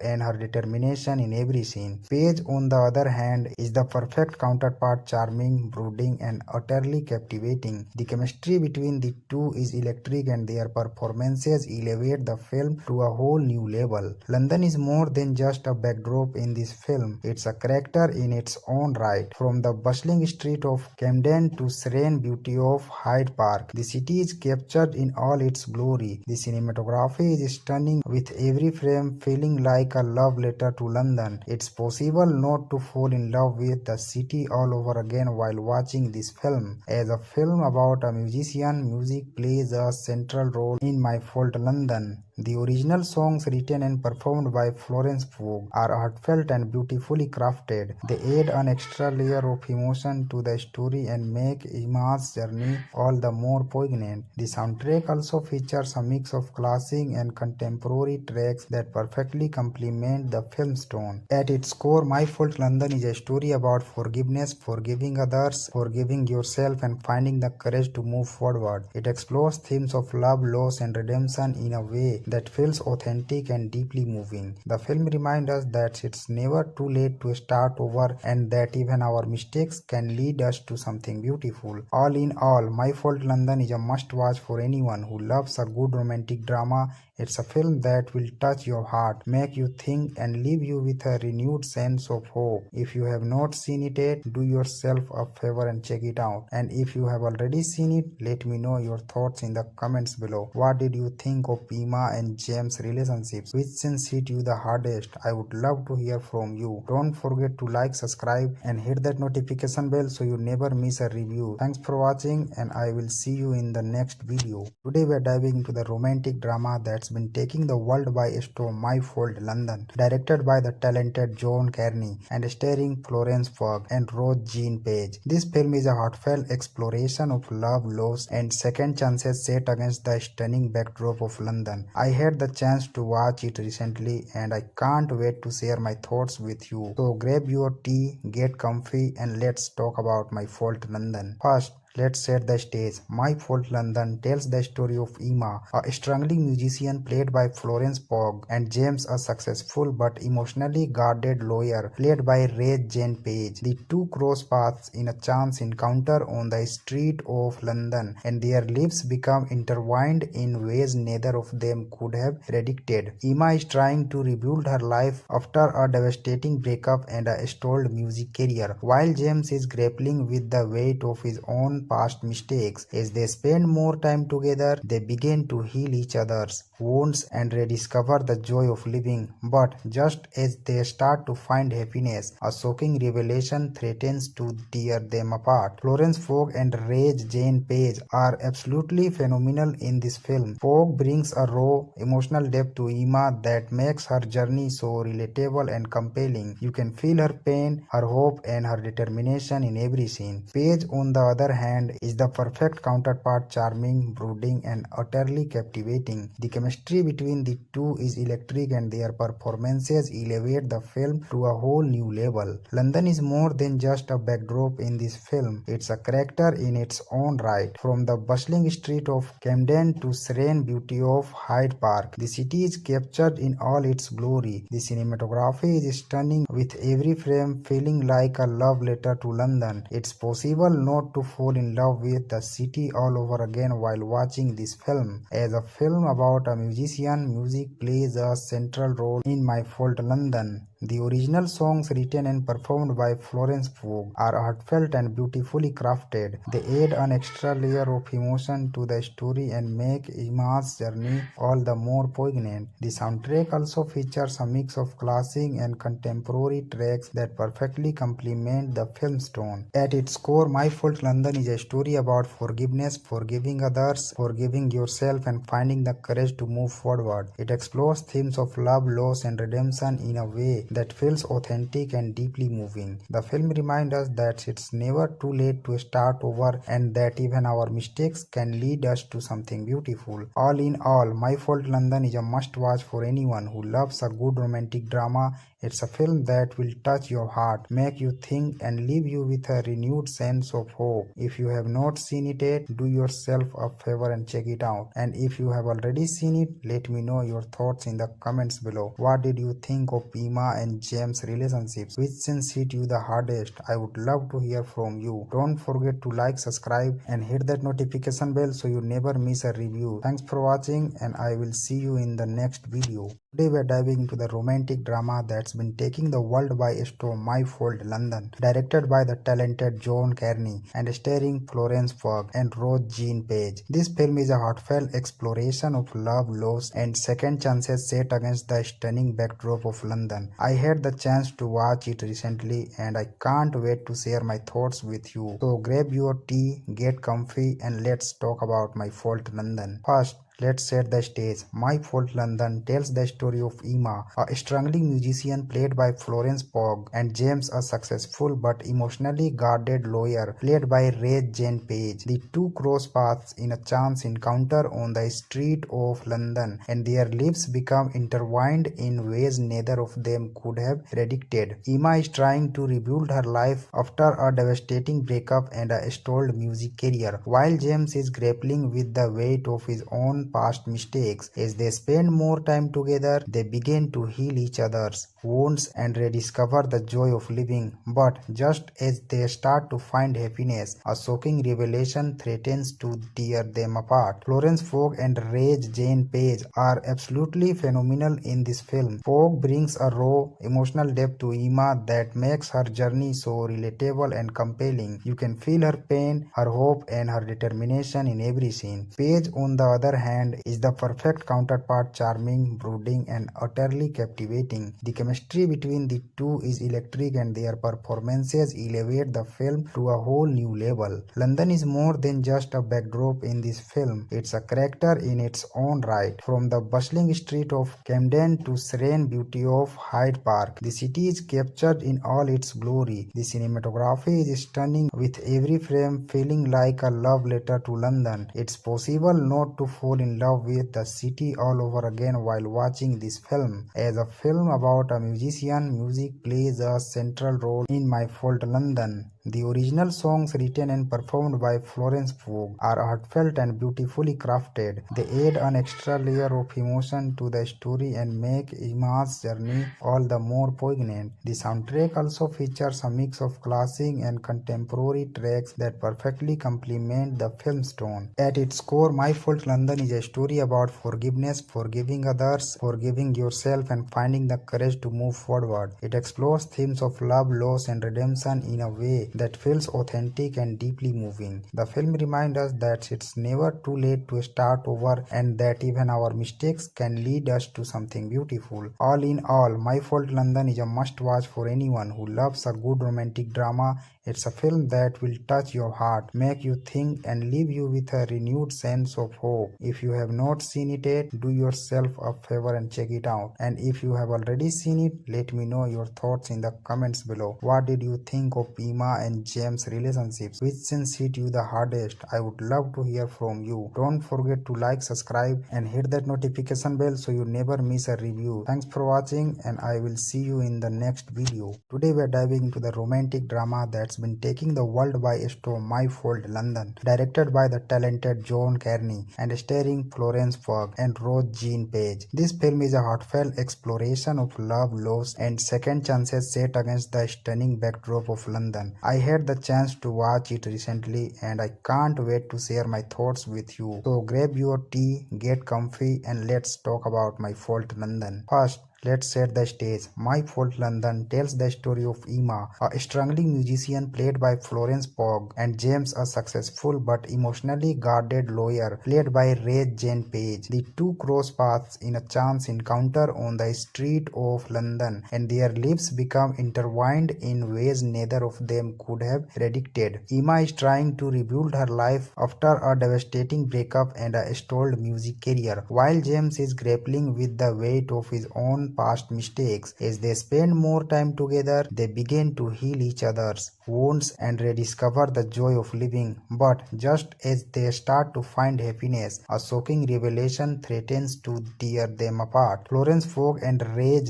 and her determination in every scene. Page, on the other hand, is the perfect counterpart, charming, brooding, and utterly captivating. The chemistry between the two is electric, and their performances elevate the film to a whole new level. London is more than just a backdrop in this film. It's a character in its own right. From the bustling street of Camden to serene beauty of Hyde Park, the city is captured in all its glory. The cinematography is stunning, with every frame feeling like a love letter to London. It's possible not to fall in love with the city all over again while watching this film. As a film about a musician, music plays a central role in My Fault London. The original songs, written and performed by Florence Pugh, are heartfelt and beautifully crafted. They add an extra layer of emotion to the story and make Emma's journey all the more poignant. The soundtrack also features a mix of classic and contemporary tracks that perfectly complement the film's tone. At its core, My Fault London is a story about forgiveness, forgiving others, forgiving yourself, and finding the courage to move forward. It explores themes of love, loss, and redemption in a way that feels authentic and deeply moving. The film reminds us that it's never too late to start over, and that even our mistakes can lead us to something beautiful. All in all, My Fault London is a must-watch for anyone who loves a good romantic drama. It's a film that will touch your heart, make you think, and leave you with a renewed sense of hope. If you have not seen it yet, do yourself a favor and check it out. And if you have already seen it, let me know your thoughts in the comments below. What did you think of Emma and James' relationships? Which scene hit you the hardest? I would love to hear from you. Don't forget to like, subscribe, and hit that notification bell so you never miss a review. Thanks for watching, and I will see you in the next video. Today we are diving into the romantic drama that's been taking the world by storm, My Fault London, directed by the talented John Carney and starring Florence Pugh and Rose Jean Page. This film is a heartfelt exploration of love, loss, and second chances set against the stunning backdrop of London. I had the chance to watch it recently, and I can't wait to share my thoughts with you. So grab your tea, get comfy, and let's talk about My Fault London. First, let's set the stage. My Fault London tells the story of Emma, a struggling musician played by Florence Pugh, and James, a successful but emotionally guarded lawyer played by Rage Jane Page. The two cross paths in a chance encounter on the street of London, and their lives become intertwined in ways neither of them could have predicted. Emma is trying to rebuild her life after a devastating breakup and a stalled music career, while James is grappling with the weight of his own past mistakes. As they spend more time together, they begin to heal each other's wounds and rediscover the joy of living. But just as they start to find happiness, a shocking revelation threatens to tear them apart. Florence Pugh and Rage Jane Page are absolutely phenomenal in this film. Pugh brings a raw, emotional depth to Emma that makes her journey so relatable and compelling. You can feel her pain, her hope, and her determination in every scene. Page, on the other hand, is the perfect counterpart, charming, brooding, and utterly captivating. The chemistry between the two is electric, and their performances elevate the film to a whole new level. London is more than just a backdrop in this film. It's a character in its own right. From the bustling street of Camden to serene beauty of Hyde Park, the city is captured in all its glory. The cinematography is stunning, with every frame feeling like a love letter to London. It's possible not to fall in love with the city all over again while watching this film. As a film about a musician, music plays a central role in My Fault London. The original songs, written and performed by Florence Pugh, are heartfelt and beautifully crafted. They add an extra layer of emotion to the story and make Emma's journey all the more poignant. The soundtrack also features a mix of classic and contemporary tracks that perfectly complement the film's tone. At its core, My Fault London is a story about forgiveness, forgiving others, forgiving yourself, and finding the courage to move forward. It explores themes of love, loss, and redemption in a way that feels authentic and deeply moving. The film reminds us that it's never too late to start over and that even our mistakes can lead us to something beautiful. All in all, My Fault London is a must-watch for anyone who loves a good romantic drama. It's a film that will touch your heart, make you think, and leave you with a renewed sense of hope. If you have not seen it yet, do yourself a favor and check it out. And if you have already seen it, let me know your thoughts in the comments below. What did you think of Ima and James' relationships? Which scenes hit you the hardest? I would love to hear from you. Don't forget to like, subscribe, and hit that notification bell so you never miss a review. Thanks for watching, and I will see you in the next video. Today we are diving into the romantic drama that's been taking the world by storm, My Fault London, directed by the talented John Carney and starring Florence Pugh and Rose Jean Page. This film is a heartfelt exploration of love, loss, and second chances set against the stunning backdrop of London. I had the chance to watch it recently and I can't wait to share my thoughts with you. So grab your tea, get comfy, and let's talk about My Fault London. First, let's set the stage. My Fault London tells the story of Ima, a struggling musician played by Florence Pugh, and James, a successful but emotionally guarded lawyer played by Ray Jane Page. The two cross paths in a chance encounter on the street of London, and their lives become intertwined in ways neither of them could have predicted. Ima is trying to rebuild her life after a devastating breakup and a stalled music career, while James is grappling with the weight of his own past mistakes. As they spend more time together, they begin to heal each other's wounds and rediscover the joy of living. But just as they start to find happiness, a shocking revelation threatens to tear them apart. Florence Pugh and Ray Jane Page are absolutely phenomenal in this film. Pugh brings a raw, emotional depth to Ima that makes her journey so relatable and compelling. You can feel her pain, her hope, and her determination in every scene. Page, on the other hand, is the perfect counterpart, charming, brooding, and utterly captivating. The chemistry between the two is electric and their performances elevate the film to a whole new level. London is more than just a backdrop in this film. It's a character in its own right. From the bustling street of Camden to serene beauty of Hyde Park, the city is captured in all its glory. The cinematography is stunning, with every frame feeling like a love letter to London. It's possible not to fall in love with the city all over again while watching this film. As a film about a musician, music plays a central role in My Fault London. The original songs written and performed by Florence Pugh are heartfelt and beautifully crafted. They add an extra layer of emotion to the story and make Ima's journey all the more poignant. The soundtrack also features a mix of classic and contemporary tracks that perfectly complement the film's tone. At its core, My Fault London is a story about forgiveness, forgiving others, forgiving yourself, and finding the courage to move forward. It explores themes of love, loss, and redemption in a way that feels authentic and deeply moving. The film reminds us that it's never too late to start over and that even our mistakes can lead us to something beautiful. All in all, My Fault London is a must-watch for anyone who loves a good romantic drama. It's a film that will touch your heart, make you think, and leave you with a renewed sense of hope. If you have not seen it yet, do yourself a favor and check it out. And if you have already seen it, let me know your thoughts in the comments below. What did you think of Ima and James' relationships? Which scenes hit you the hardest? I would love to hear from you. Don't forget to like, subscribe, and hit that notification bell so you never miss a review. Thanks for watching, and I will see you in the next video. Today we are diving into the romantic drama that's been taking the world by storm, My Fault London, directed by the talented John Carney and starring Florence Pugh and Rose Jean Page. This film is a heartfelt exploration of love, loss, and second chances set against the stunning backdrop of London. I had the chance to watch it recently and I can't wait to share my thoughts with you. So grab your tea, get comfy, and let's talk about My Fault London. First, let's set the stage. My Fault London tells the story of Ima, a struggling musician played by Florence Pugh, and James, a successful but emotionally guarded lawyer played by Ray Jane Page. The two cross paths in a chance encounter on the street of London, and their lives become intertwined in ways neither of them could have predicted. Ima is trying to rebuild her life after a devastating breakup and a stalled music career, while James is grappling with the weight of his own own past mistakes. As they spend more time together, they begin to heal each other's wounds and rediscover the joy of living. But just as they start to find happiness, a shocking revelation threatens to tear them apart. Florence Pugh and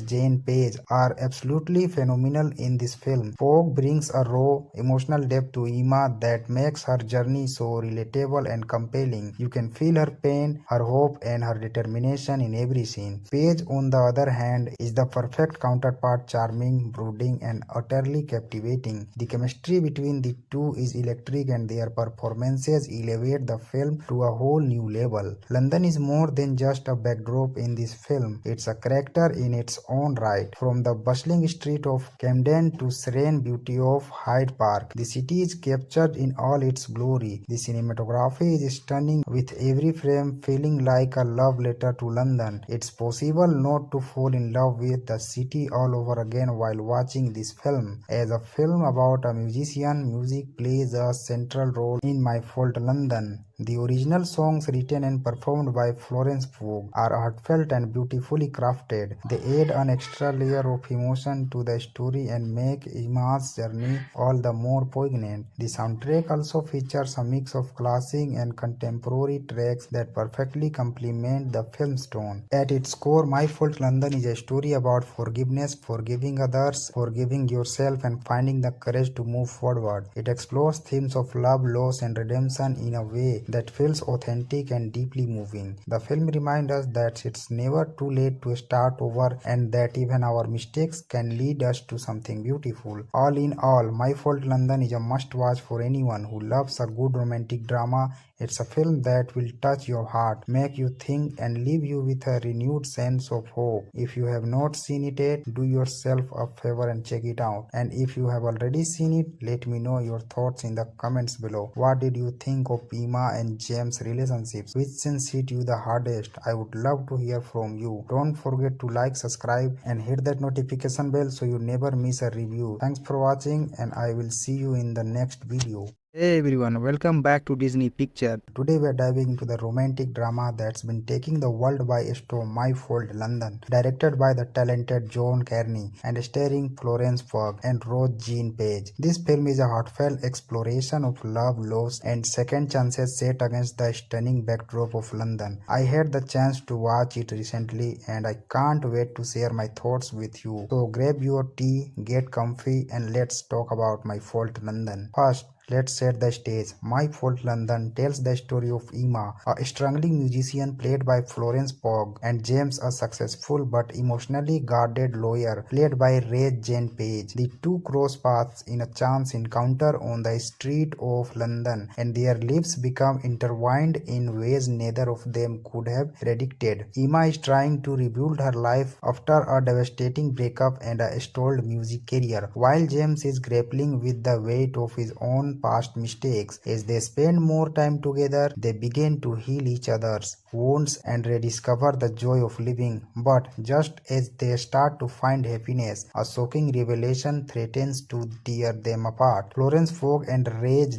Jane Page are absolutely phenomenal in this film. Pugh brings a raw, emotional depth to Emma that makes her journey so relatable and compelling. You can feel her pain, her hope, and her determination in every scene. Page, on the other hand, is the perfect counterpart, charming, brooding, and utterly captivating. The chemistry between the two is electric, and their performances elevate the film to a whole new level. London is more than just a backdrop in this film. It's a character in its own right. From the bustling street of Camden to serene beauty of Hyde Park, the city is captured in all its glory. The cinematography is stunning, with every frame feeling like a love letter to London. It's possible not to fall in love with the city all over again while watching this film. As a film about a musician, music plays a central role in My Fault London. The original songs written and performed by Florence Pugh are heartfelt and beautifully crafted. They add an extra layer of emotion to the story and make Emma's journey all the more poignant. The soundtrack also features a mix of classic and contemporary tracks that perfectly complement the film's tone. At its core, My Fault London is a story about forgiveness, forgiving others, forgiving yourself, and finding the courage to move forward. It explores themes of love, loss, and redemption in a way that feels authentic and deeply moving. The film reminds us that it's never too late to start over and that even our mistakes can lead us to something beautiful. All in all, My Fault London is a must-watch for anyone who loves a good romantic drama. It's a film that will touch your heart, make you think, and leave you with a renewed sense of hope. If you have not seen it yet, do yourself a favor and check it out. And if you have already seen it, let me know your thoughts in the comments below. What did you think of Emma and James' relationships? Which scene hit you the hardest? I would love to hear from you. Don't forget to like, subscribe, and hit that notification bell so you never miss a review. Thanks for watching, and I will see you in the next video. Hey everyone, welcome back to Disney Picture. Today we are diving into the romantic drama that's been taking the world by storm, My Fault London, directed by the talented John Carney and starring Florence Pugh and Jane Page. This film is a heartfelt exploration of love, loss, and second chances set against the stunning backdrop of London. I had the chance to watch it recently and I can't wait to share my thoughts with you. So grab your tea, get comfy, and let's talk about My Fault London. First, let's set the stage. My Fault London tells the story of Emma, a struggling musician played by Florence Pugh, and James, a successful but emotionally guarded lawyer played by Jane Page. The two cross paths in a chance encounter on the street of London, and their lives become intertwined in ways neither of them could have predicted. Emma is trying to rebuild her life after a devastating breakup and a stalled music career, while James is grappling with the weight of his own past mistakes. As they spend more time together, they begin to heal each other's wounds and rediscover the joy of living. But just as they start to find happiness, a shocking revelation threatens to tear them apart. Florence Pugh and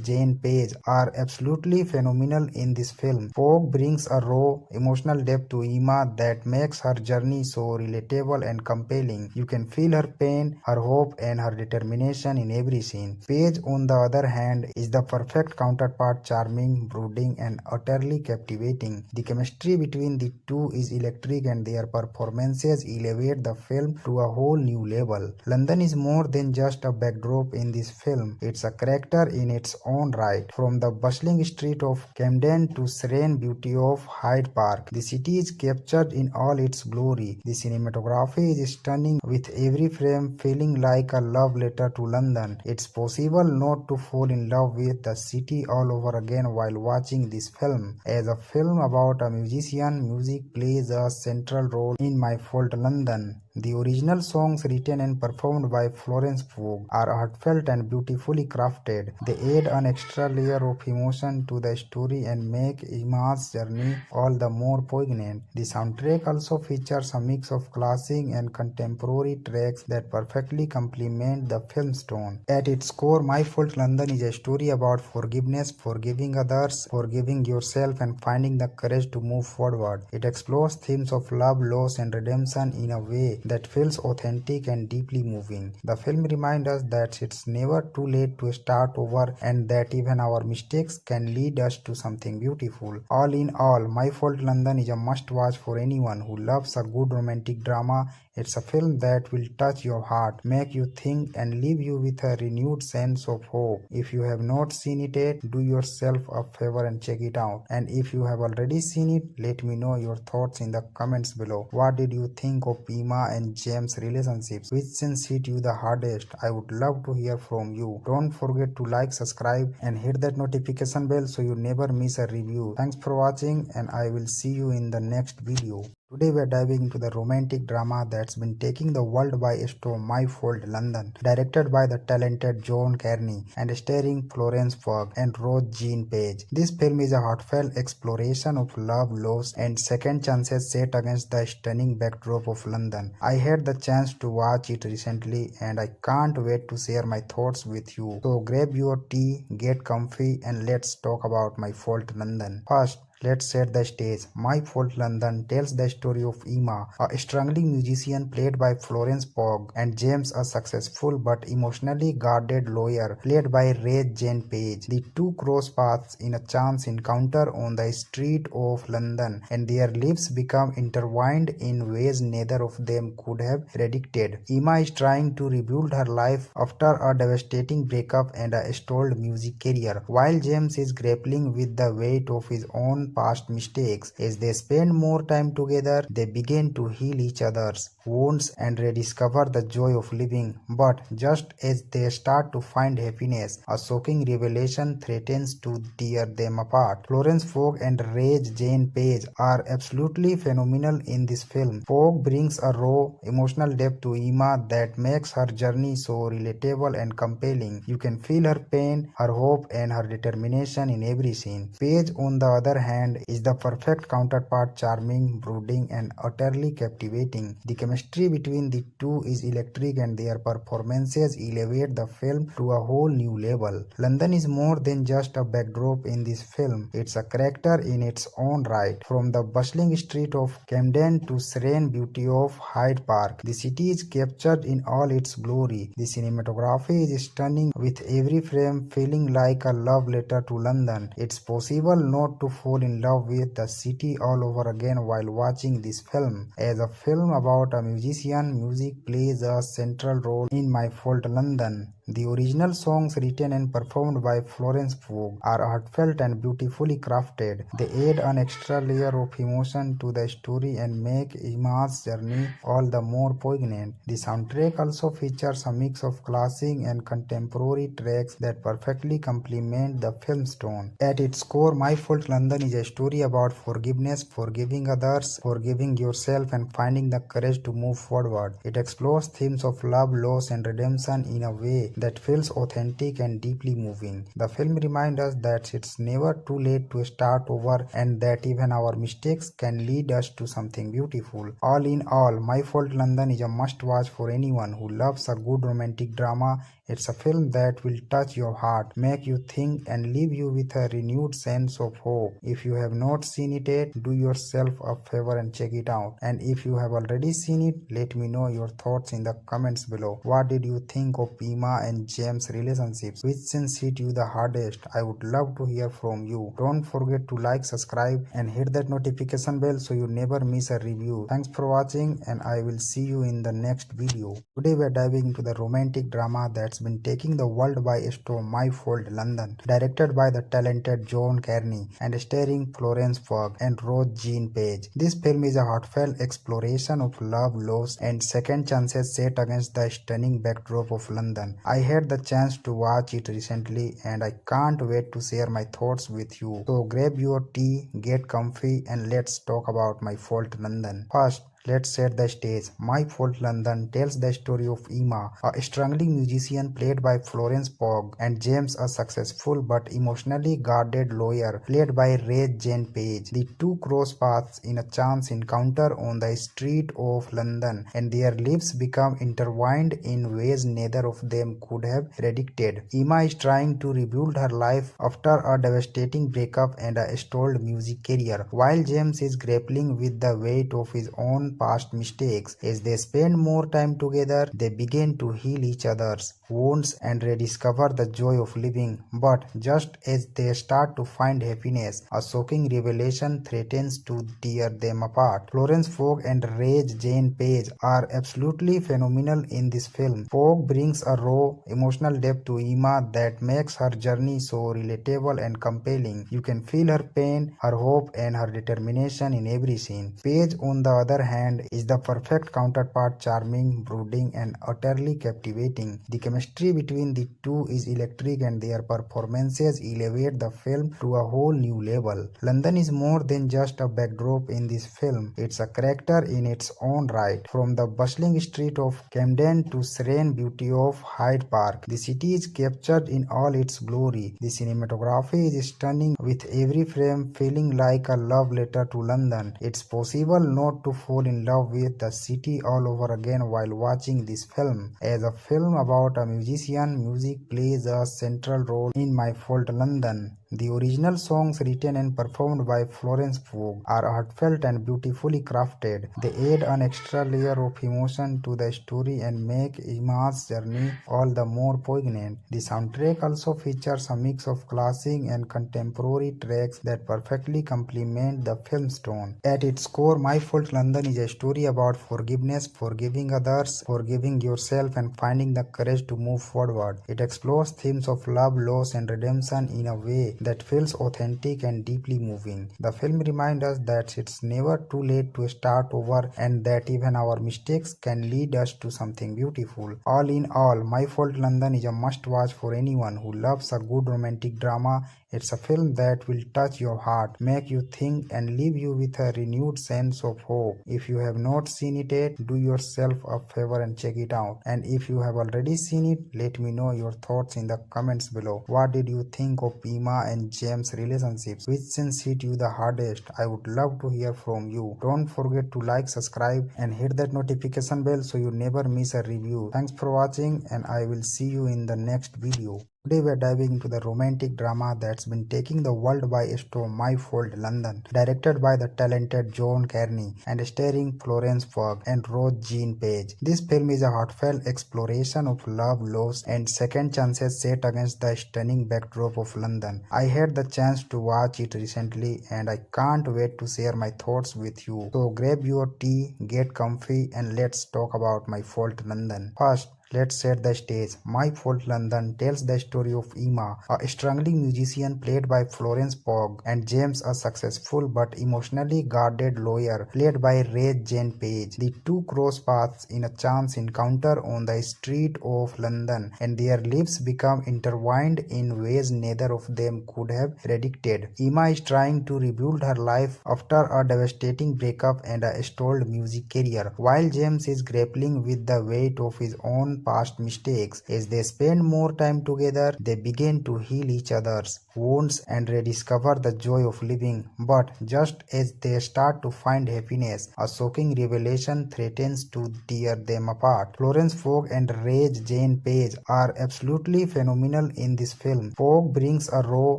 Jane Page are absolutely phenomenal in this film. Pugh brings a raw, emotional depth to Emma that makes her journey so relatable and compelling. You can feel her pain, her hope, and her determination in every scene. Page, on the other hand, is the perfect counterpart, charming, brooding, and utterly captivating. The chemistry between the two is electric, and their performances elevate the film to a whole new level. London is more than just a backdrop in this film. It's a character in its own right. From the bustling street of Camden to serene beauty of Hyde Park, the city is captured in all its glory. The cinematography is stunning, with every frame feeling like a love letter to London. It's possible not to fall in love with the city all over again while watching this film. As a film about a musician, music plays a central role in My Fault London. The original songs written and performed by Florence Pugh are heartfelt and beautifully crafted. They add an extra layer of emotion to the story and make Emma's journey all the more poignant. The soundtrack also features a mix of classic and contemporary tracks that perfectly complement the film's tone. At its core, My Fault London is a story about forgiveness, forgiving others, forgiving yourself, and finding the courage to move forward. It explores themes of love, loss, and redemption in a way that feels authentic and deeply moving. The film reminds us that it's never too late to start over and that even our mistakes can lead us to something beautiful. All in all, My Fault London is a must watch for anyone who loves a good romantic drama. It's a film that will touch your heart, make you think, and leave you with a renewed sense of hope. If you have not seen it yet, do yourself a favor and check it out. And if you have already seen it, let me know your thoughts in the comments below. What did you think of Ima and James' relationships? Which scenes hit you the hardest? I would love to hear from you. Don't forget to like, subscribe, and hit that notification bell so you never miss a review. Thanks for watching, and I will see you in the next video. Today we are diving into the romantic drama that's been taking the world by storm, My Fault London, directed by the talented John Carney and starring Florence Pugh and Rose Jean Page. This film is a heartfelt exploration of love, loss, and second chances set against the stunning backdrop of London. I had the chance to watch it recently and I can't wait to share my thoughts with you. So grab your tea, get comfy, and let's talk about My Fault London. First, let's set the stage. My Fault London tells the story of Emma, a struggling musician played by Florence Pugh, and James, a successful but emotionally guarded lawyer played by Ray Jane Page. The two cross paths in a chance encounter on the street of London, and their lives become intertwined in ways neither of them could have predicted. Emma is trying to rebuild her life after a devastating breakup and a stalled music career, while James is grappling with the weight of his own past mistakes. As they spend more time together, they begin to heal each other's wounds and rediscover the joy of living. But just as they start to find happiness, a shocking revelation threatens to tear them apart. Florence Pugh and Ray Jane Page are absolutely phenomenal in this film. Pugh brings a raw, emotional depth to Emma that makes her journey so relatable and compelling. You can feel her pain, her hope, and her determination in every scene. Page, on the other hand, is the perfect counterpart, charming, brooding, and utterly captivating. The chemistry between the two is electric and their performances elevate the film to a whole new level. London is more than just a backdrop in this film. It's a character in its own right. From the bustling street of Camden to serene beauty of Hyde Park, the city is captured in all its glory. The cinematography is stunning, with every frame feeling like a love letter to London. It's possible not to fall in love with the city all over again while watching this film. As a film about a musician, music plays a central role in My Fault London. The original songs, written and performed by Florence Pugh, are heartfelt and beautifully crafted. They add an extra layer of emotion to the story and make Emma's journey all the more poignant. The soundtrack also features a mix of classic and contemporary tracks that perfectly complement the film's tone. At its core, My Fault London is a story about forgiveness, forgiving others, forgiving yourself, and finding the courage to move forward. It explores themes of love, loss, and redemption in a way that feels authentic and deeply moving. The film reminds us that it's never too late to start over and that even our mistakes can lead us to something beautiful. All in all, My Fault London is a must watch for anyone who loves a good romantic drama. It's a film that will touch your heart, make you think, and leave you with a renewed sense of hope. If you have not seen it yet, do yourself a favor and check it out. And if you have already seen it, let me know your thoughts in the comments below. What did you think of Emma and James' relationships? Which scenes hit you the hardest? I would love to hear from you. Don't forget to like, subscribe, and hit that notification bell so you never miss a review. Thanks for watching, and I will see you in the next video. Today we are diving into the romantic drama that's been taking the world by storm, My Fault London, directed by the talented John Carney and starring Florence Pugh and Rose Jean Page. This film is a heartfelt exploration of love, loss, and second chances set against the stunning backdrop of London. I had the chance to watch it recently and I can't wait to share my thoughts with you. So grab your tea, get comfy, and let's talk about My Fault London. First, let's set the stage. My Fault London tells the story of Emma, a struggling musician played by Florence Pugh, and James, a successful but emotionally guarded lawyer played by Ray Jane Page. The two cross paths in a chance encounter on the street of London, and their lives become intertwined in ways neither of them could have predicted. Emma is trying to rebuild her life after a devastating breakup and a stalled music career, while James is grappling with the weight of his own past mistakes. As they spend more time together, they begin to heal each other's wounds and rediscover the joy of living. But just as they start to find happiness, a shocking revelation threatens to tear them apart. Florence Pugh and Reg Jane Page are absolutely phenomenal in this film. Pugh brings a raw, emotional depth to Emma that makes her journey so relatable and compelling. You can feel her pain, her hope, and her determination in every scene. Page, on the other hand, is the perfect counterpart, charming, brooding, and utterly captivating. The chemistry between the two is electric, and their performances elevate the film to a whole new level. London is more than just a backdrop in this film. It's a character in its own right. From the bustling street of Camden to serene beauty of Hyde Park, the city is captured in all its glory. The cinematography is stunning, with every frame feeling like a love letter to London. It's possible not to fall in love with the city all over again while watching this film. As a film about a musician, music plays a central role in My Fault London. The original songs, written and performed by Florence Pugh, are heartfelt and beautifully crafted. They add an extra layer of emotion to the story and make Emma's journey all the more poignant. The soundtrack also features a mix of classic and contemporary tracks that perfectly complement the film's tone. At its core, My Fault London is a story about forgiveness, forgiving others, forgiving yourself, and finding the courage to move forward. It explores themes of love, loss, and redemption in a way that feels authentic and deeply moving. The film reminds us that it's never too late to start over, and that even our mistakes can lead us to something beautiful. All in all, My Fault London is a must-watch for anyone who loves a good romantic drama. It's a film that will touch your heart, make you think, and leave you with a renewed sense of hope. If you have not seen it yet, do yourself a favor and check it out. And if you have already seen it, let me know your thoughts in the comments below. What did you think of Emma and James' relationships? Which scenes hit you the hardest? I would love to hear from you. Don't forget to like, subscribe, and hit that notification bell so you never miss a review. Thanks for watching, and I will see you in the next video. Today we are diving into the romantic drama that's been taking the world by storm, My Fault London, directed by the talented John Carney and starring Florence Pugh and Reg Jane Page. This film is a heartfelt exploration of love, loss, and second chances set against the stunning backdrop of London. I had the chance to watch it recently, and I can't wait to share my thoughts with you. So grab your tea, get comfy, and let's talk about My Fault London. First, let's set the stage. My Fault London tells the story of Emma, a struggling musician played by Florence Pugh, and James, a successful but emotionally guarded lawyer played by Reg Jane Page. The two cross paths in a chance encounter on the street of London, and their lives become intertwined in ways neither of them could have predicted. Emma is trying to rebuild her life after a devastating breakup and a stalled music career, while James is grappling with the weight of his own past mistakes. As they spend more time together, they begin to heal each other's wounds and rediscover the joy of living. But just as they start to find happiness, a shocking revelation threatens to tear them apart. Florence Pugh and Reg Jane Page are absolutely phenomenal in this film. Pugh brings a raw,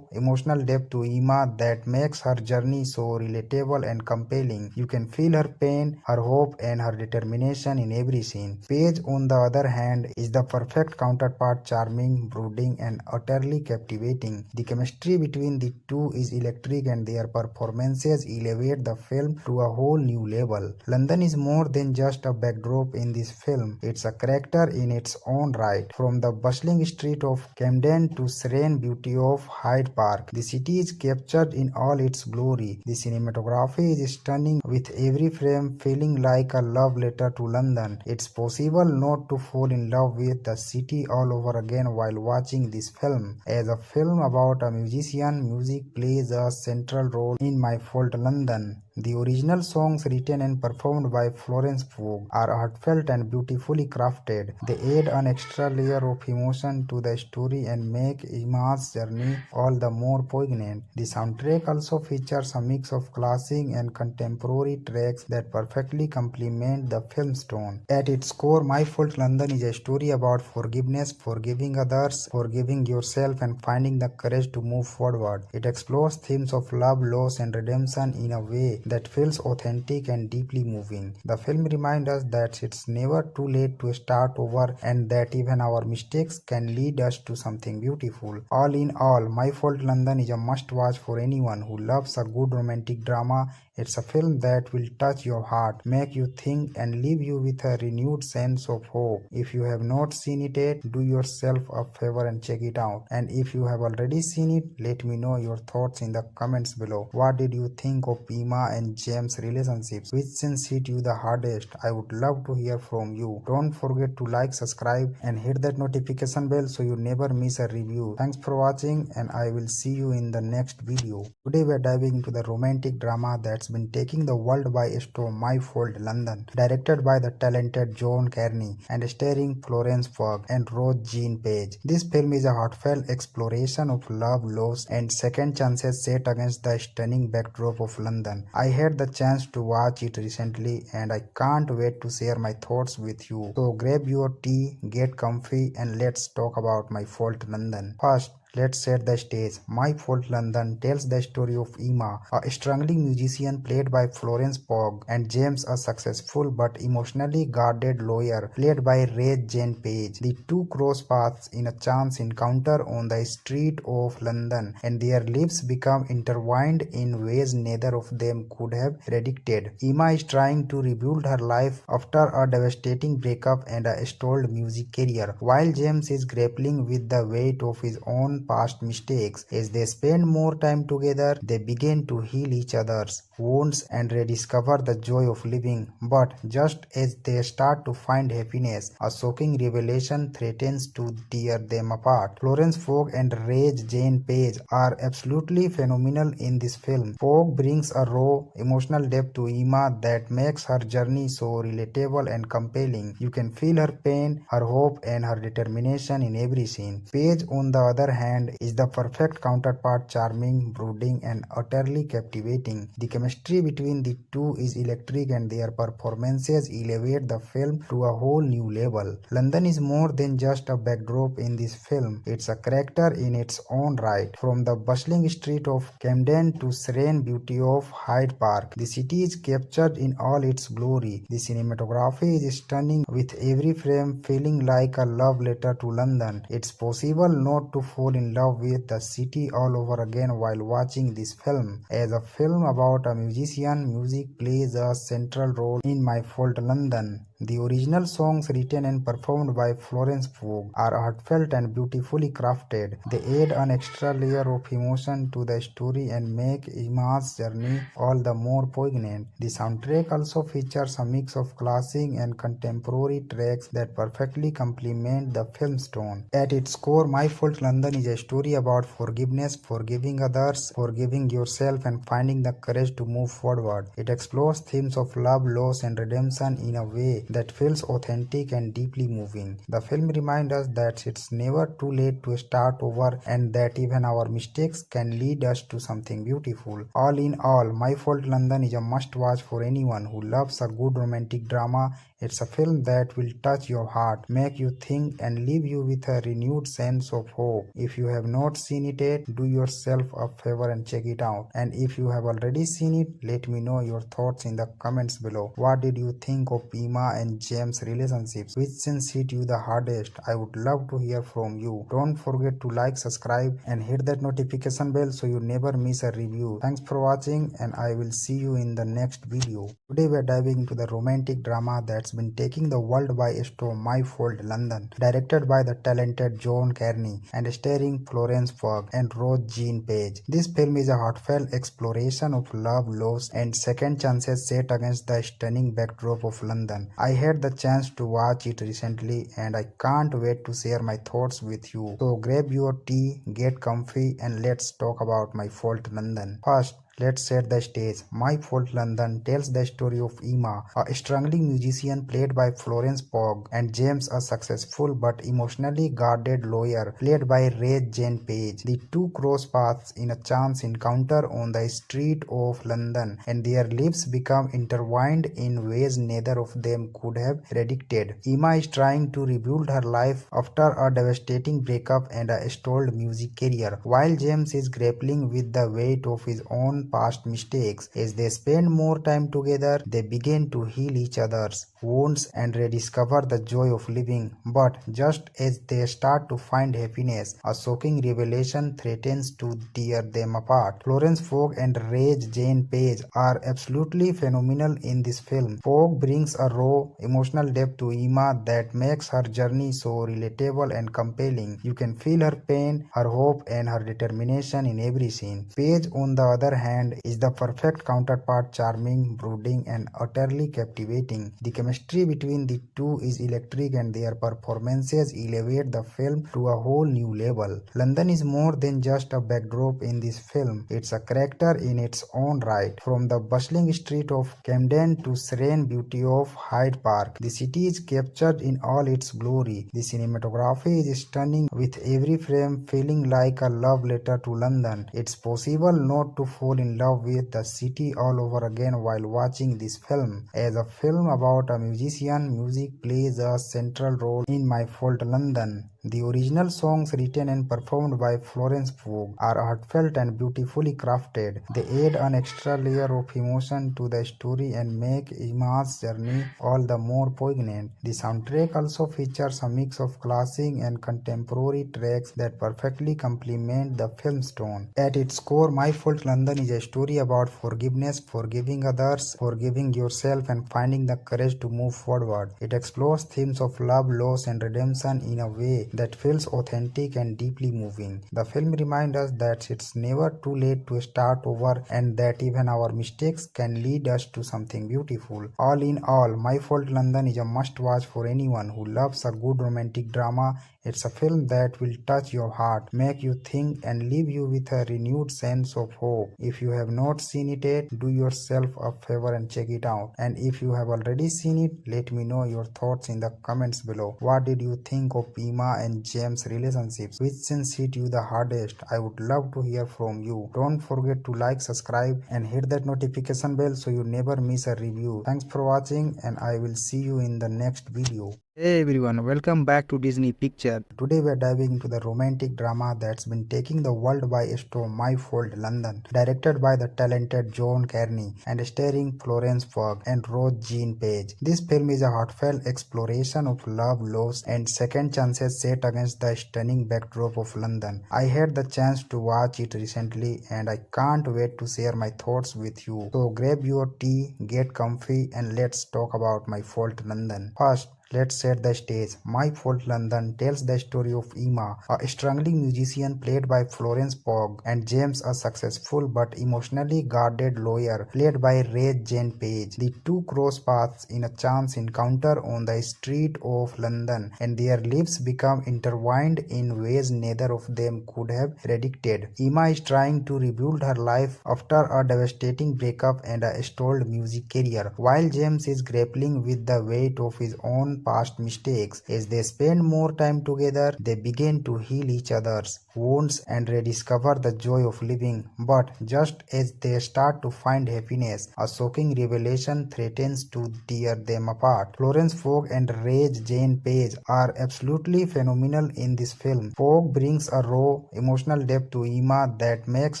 emotional depth to Emma that makes her journey so relatable and compelling. You can feel her pain, her hope, and her determination in every scene. Page, on the other hand, is the perfect counterpart, charming, brooding, and utterly captivating. The chemistry between the two is electric, and their performances elevate the film to a whole new level. London is more than just a backdrop in this film. It's a character in its own right. From the bustling street of Camden to serene beauty of Hyde Park, the city is captured in all its glory. The cinematography is stunning, with every frame feeling like a love letter to London. It's possible not to fall in love with the city all over again while watching this film. As a film about a musician, music plays a central role in My Fault London. The original songs, written and performed by Florence Pugh, are heartfelt and beautifully crafted. They add an extra layer of emotion to the story and make Emma's journey all the more poignant. The soundtrack also features a mix of classic and contemporary tracks that perfectly complement the film's tone. At its core, My Fault London is a story about forgiveness, forgiving others, forgiving yourself, and finding the courage to move forward. It explores themes of love, loss, and redemption in a way that feels authentic and deeply moving. The film reminds us that it's never too late to start over and that even our mistakes can lead us to something beautiful. All in all, My Fault London is a must-watch for anyone who loves a good romantic drama. It's a film that will touch your heart, make you think, and leave you with a renewed sense of hope. If you have not seen it yet, do yourself a favor and check it out. And if you have already seen it, let me know your thoughts in the comments below. What did you think of Emma and James' relationships? Which scenes hit you the hardest? I would love to hear from you. Don't forget to like, subscribe, and hit that notification bell so you never miss a review. Thanks for watching, and I will see you in the next video. Today we are diving into the romantic drama that's been taking the world by storm, My Fault London, directed by the talented John Carney and starring Florence Pugh and Rose Jean Page. This film is a heartfelt exploration of love, loss, and second chances set against the stunning backdrop of London. I had the chance to watch it recently and I can't wait to share my thoughts with you. So grab your tea, get comfy, and let's talk about My Fault London. First, let's set the stage. My Fault London tells the story of Emma, a struggling musician played by Florence Pugh, and James, a successful but emotionally guarded lawyer played by Ray Jane Page. The two cross paths in a chance encounter on the street of London, and their lives become intertwined in ways neither of them could have predicted. Emma is trying to rebuild her life after a devastating breakup and a stalled music career, while James is grappling with the weight of his own past mistakes. As they spend more time together, they begin to heal each other's wounds and rediscover the joy of living. But just as they start to find happiness, a shocking revelation threatens to tear them apart. Florence Pugh and Ray Jane Page are absolutely phenomenal in this film. Pugh brings a raw, emotional depth to Emma that makes her journey so relatable and compelling. You can feel her pain, her hope, and her determination in every scene. Page, on the other hand, is the perfect counterpart, charming, brooding, and utterly captivating. The chemistry between the two is electric and their performances elevate the film to a whole new level. London is more than just a backdrop in this film. It's a character in its own right. From the bustling street of Camden to serene beauty of Hyde Park, the city is captured in all its glory. The cinematography is stunning, with every frame feeling like a love letter to London. It's possible not to fall in love with the city all over again while watching this film. As a film about a musician, music plays a central role in My Fault London. The original songs written and performed by Florence Pugh are heartfelt and beautifully crafted. They add an extra layer of emotion to the story and make Emma's journey all the more poignant. The soundtrack also features a mix of classic and contemporary tracks that perfectly complement the film's tone. At its core, My Fault London is a story about forgiveness, forgiving others, forgiving yourself, and finding the courage to move forward. It explores themes of love, loss, and redemption in a way that feels authentic and deeply moving. The film reminds us that it's never too late to start over and that even our mistakes can lead us to something beautiful. All in all, My Fault London is a must-watch for anyone who loves a good romantic drama. It's a film that will touch your heart, make you think, and leave you with a renewed sense of hope. If you have not seen it yet, do yourself a favor and check it out. And if you have already seen it, let me know your thoughts in the comments below. What did you think of Emma and James' relationships? Which scenes hit you the hardest? I would love to hear from you. Don't forget to like, subscribe, and hit that notification bell so you never miss a review. Thanks for watching, and I will see you in the next video. Today we are diving into the romantic drama that's been taking the world by storm, My Fault London, directed by the talented John Carney and starring Florence Pugh and Rose Jean Page. This film is a heartfelt exploration of love, loss, and second chances set against the stunning backdrop of London. I had the chance to watch it recently and I can't wait to share my thoughts with you. So grab your tea, get comfy, and let's talk about My Fault London. First, let's set the stage. My Fault London tells the story of Emma, a struggling musician played by Florence Pugh, and James, a successful but emotionally guarded lawyer played by Ray Jane Page. The two cross paths in a chance encounter on the street of London, and their lives become intertwined in ways neither of them could have predicted. Emma is trying to rebuild her life after a devastating breakup and a stalled music career, while James is grappling with the weight of his own own past mistakes. As they spend more time together, they begin to heal each other's wounds and rediscover the joy of living. But just as they start to find happiness, a shocking revelation threatens to tear them apart. Florence Pugh and Rage Jane Page are absolutely phenomenal in this film. Pugh brings a raw, emotional depth to Emma that makes her journey so relatable and compelling. You can feel her pain, her hope, and her determination in every scene. Page, on the other hand, is the perfect counterpart, charming, brooding, and utterly captivating. The chemistry between the two is electric, and their performances elevate the film to a whole new level. London is more than just a backdrop in this film. It's a character in its own right. From the bustling street of Camden to serene beauty of Hyde Park, the city is captured in all its glory. The cinematography is stunning, with every frame feeling like a love letter to London. It's possible not to fall in love with the city all over again while watching this film. As a film about a musician, music plays a central role in My Fault London. The original songs written and performed by Florence Pugh are heartfelt and beautifully crafted. They add an extra layer of emotion to the story and make Emma's journey all the more poignant. The soundtrack also features a mix of classic and contemporary tracks that perfectly complement the film's tone. At its core, My Fault London is a story about forgiveness, forgiving others, forgiving yourself, and finding the courage to move forward. It explores themes of love, loss, and redemption in a way that feels authentic and deeply moving. The film reminds us that it's never too late to start over, and that even our mistakes can lead us to something beautiful. All in all, My Fault London is a must-watch for anyone who loves a good romantic drama. It's a film that will touch your heart, make you think, and leave you with a renewed sense of hope. If you have not seen it yet, do yourself a favor and check it out. And if you have already seen it, let me know your thoughts in the comments below. What did you think of Emma and James' relationships? Which scenes hit you the hardest? I would love to hear from you. Don't forget to like, subscribe, and hit that notification bell so you never miss a review. Thanks for watching, and I will see you in the next video. Hey everyone, welcome back to Disney Picture. Today we are diving into the romantic drama that's been taking the world by storm, My Fault London, directed by the talented John Carney and starring Florence Pugh and Rose Jean Page. This film is a heartfelt exploration of love, loss, and second chances set against the stunning backdrop of London. I had the chance to watch it recently, and I can't wait to share my thoughts with you. So grab your tea, get comfy, and let's talk about My Fault London. First, let's set the stage. My Fault London tells the story of Emma, a struggling musician played by Florence Pugh, and James, a successful but emotionally guarded lawyer played by Ray Jane Page. The two cross paths in a chance encounter on the street of London, and their lives become intertwined in ways neither of them could have predicted. Emma is trying to rebuild her life after a devastating breakup and a stalled music career, while James is grappling with the weight of his own past mistakes. As they spend more time together, they begin to heal each other's wounds and rediscover the joy of living. But just as they start to find happiness, a shocking revelation threatens to tear them apart. Florence Pugh and Rage Jane Page are absolutely phenomenal in this film. Pugh brings a raw, emotional depth to Emma that makes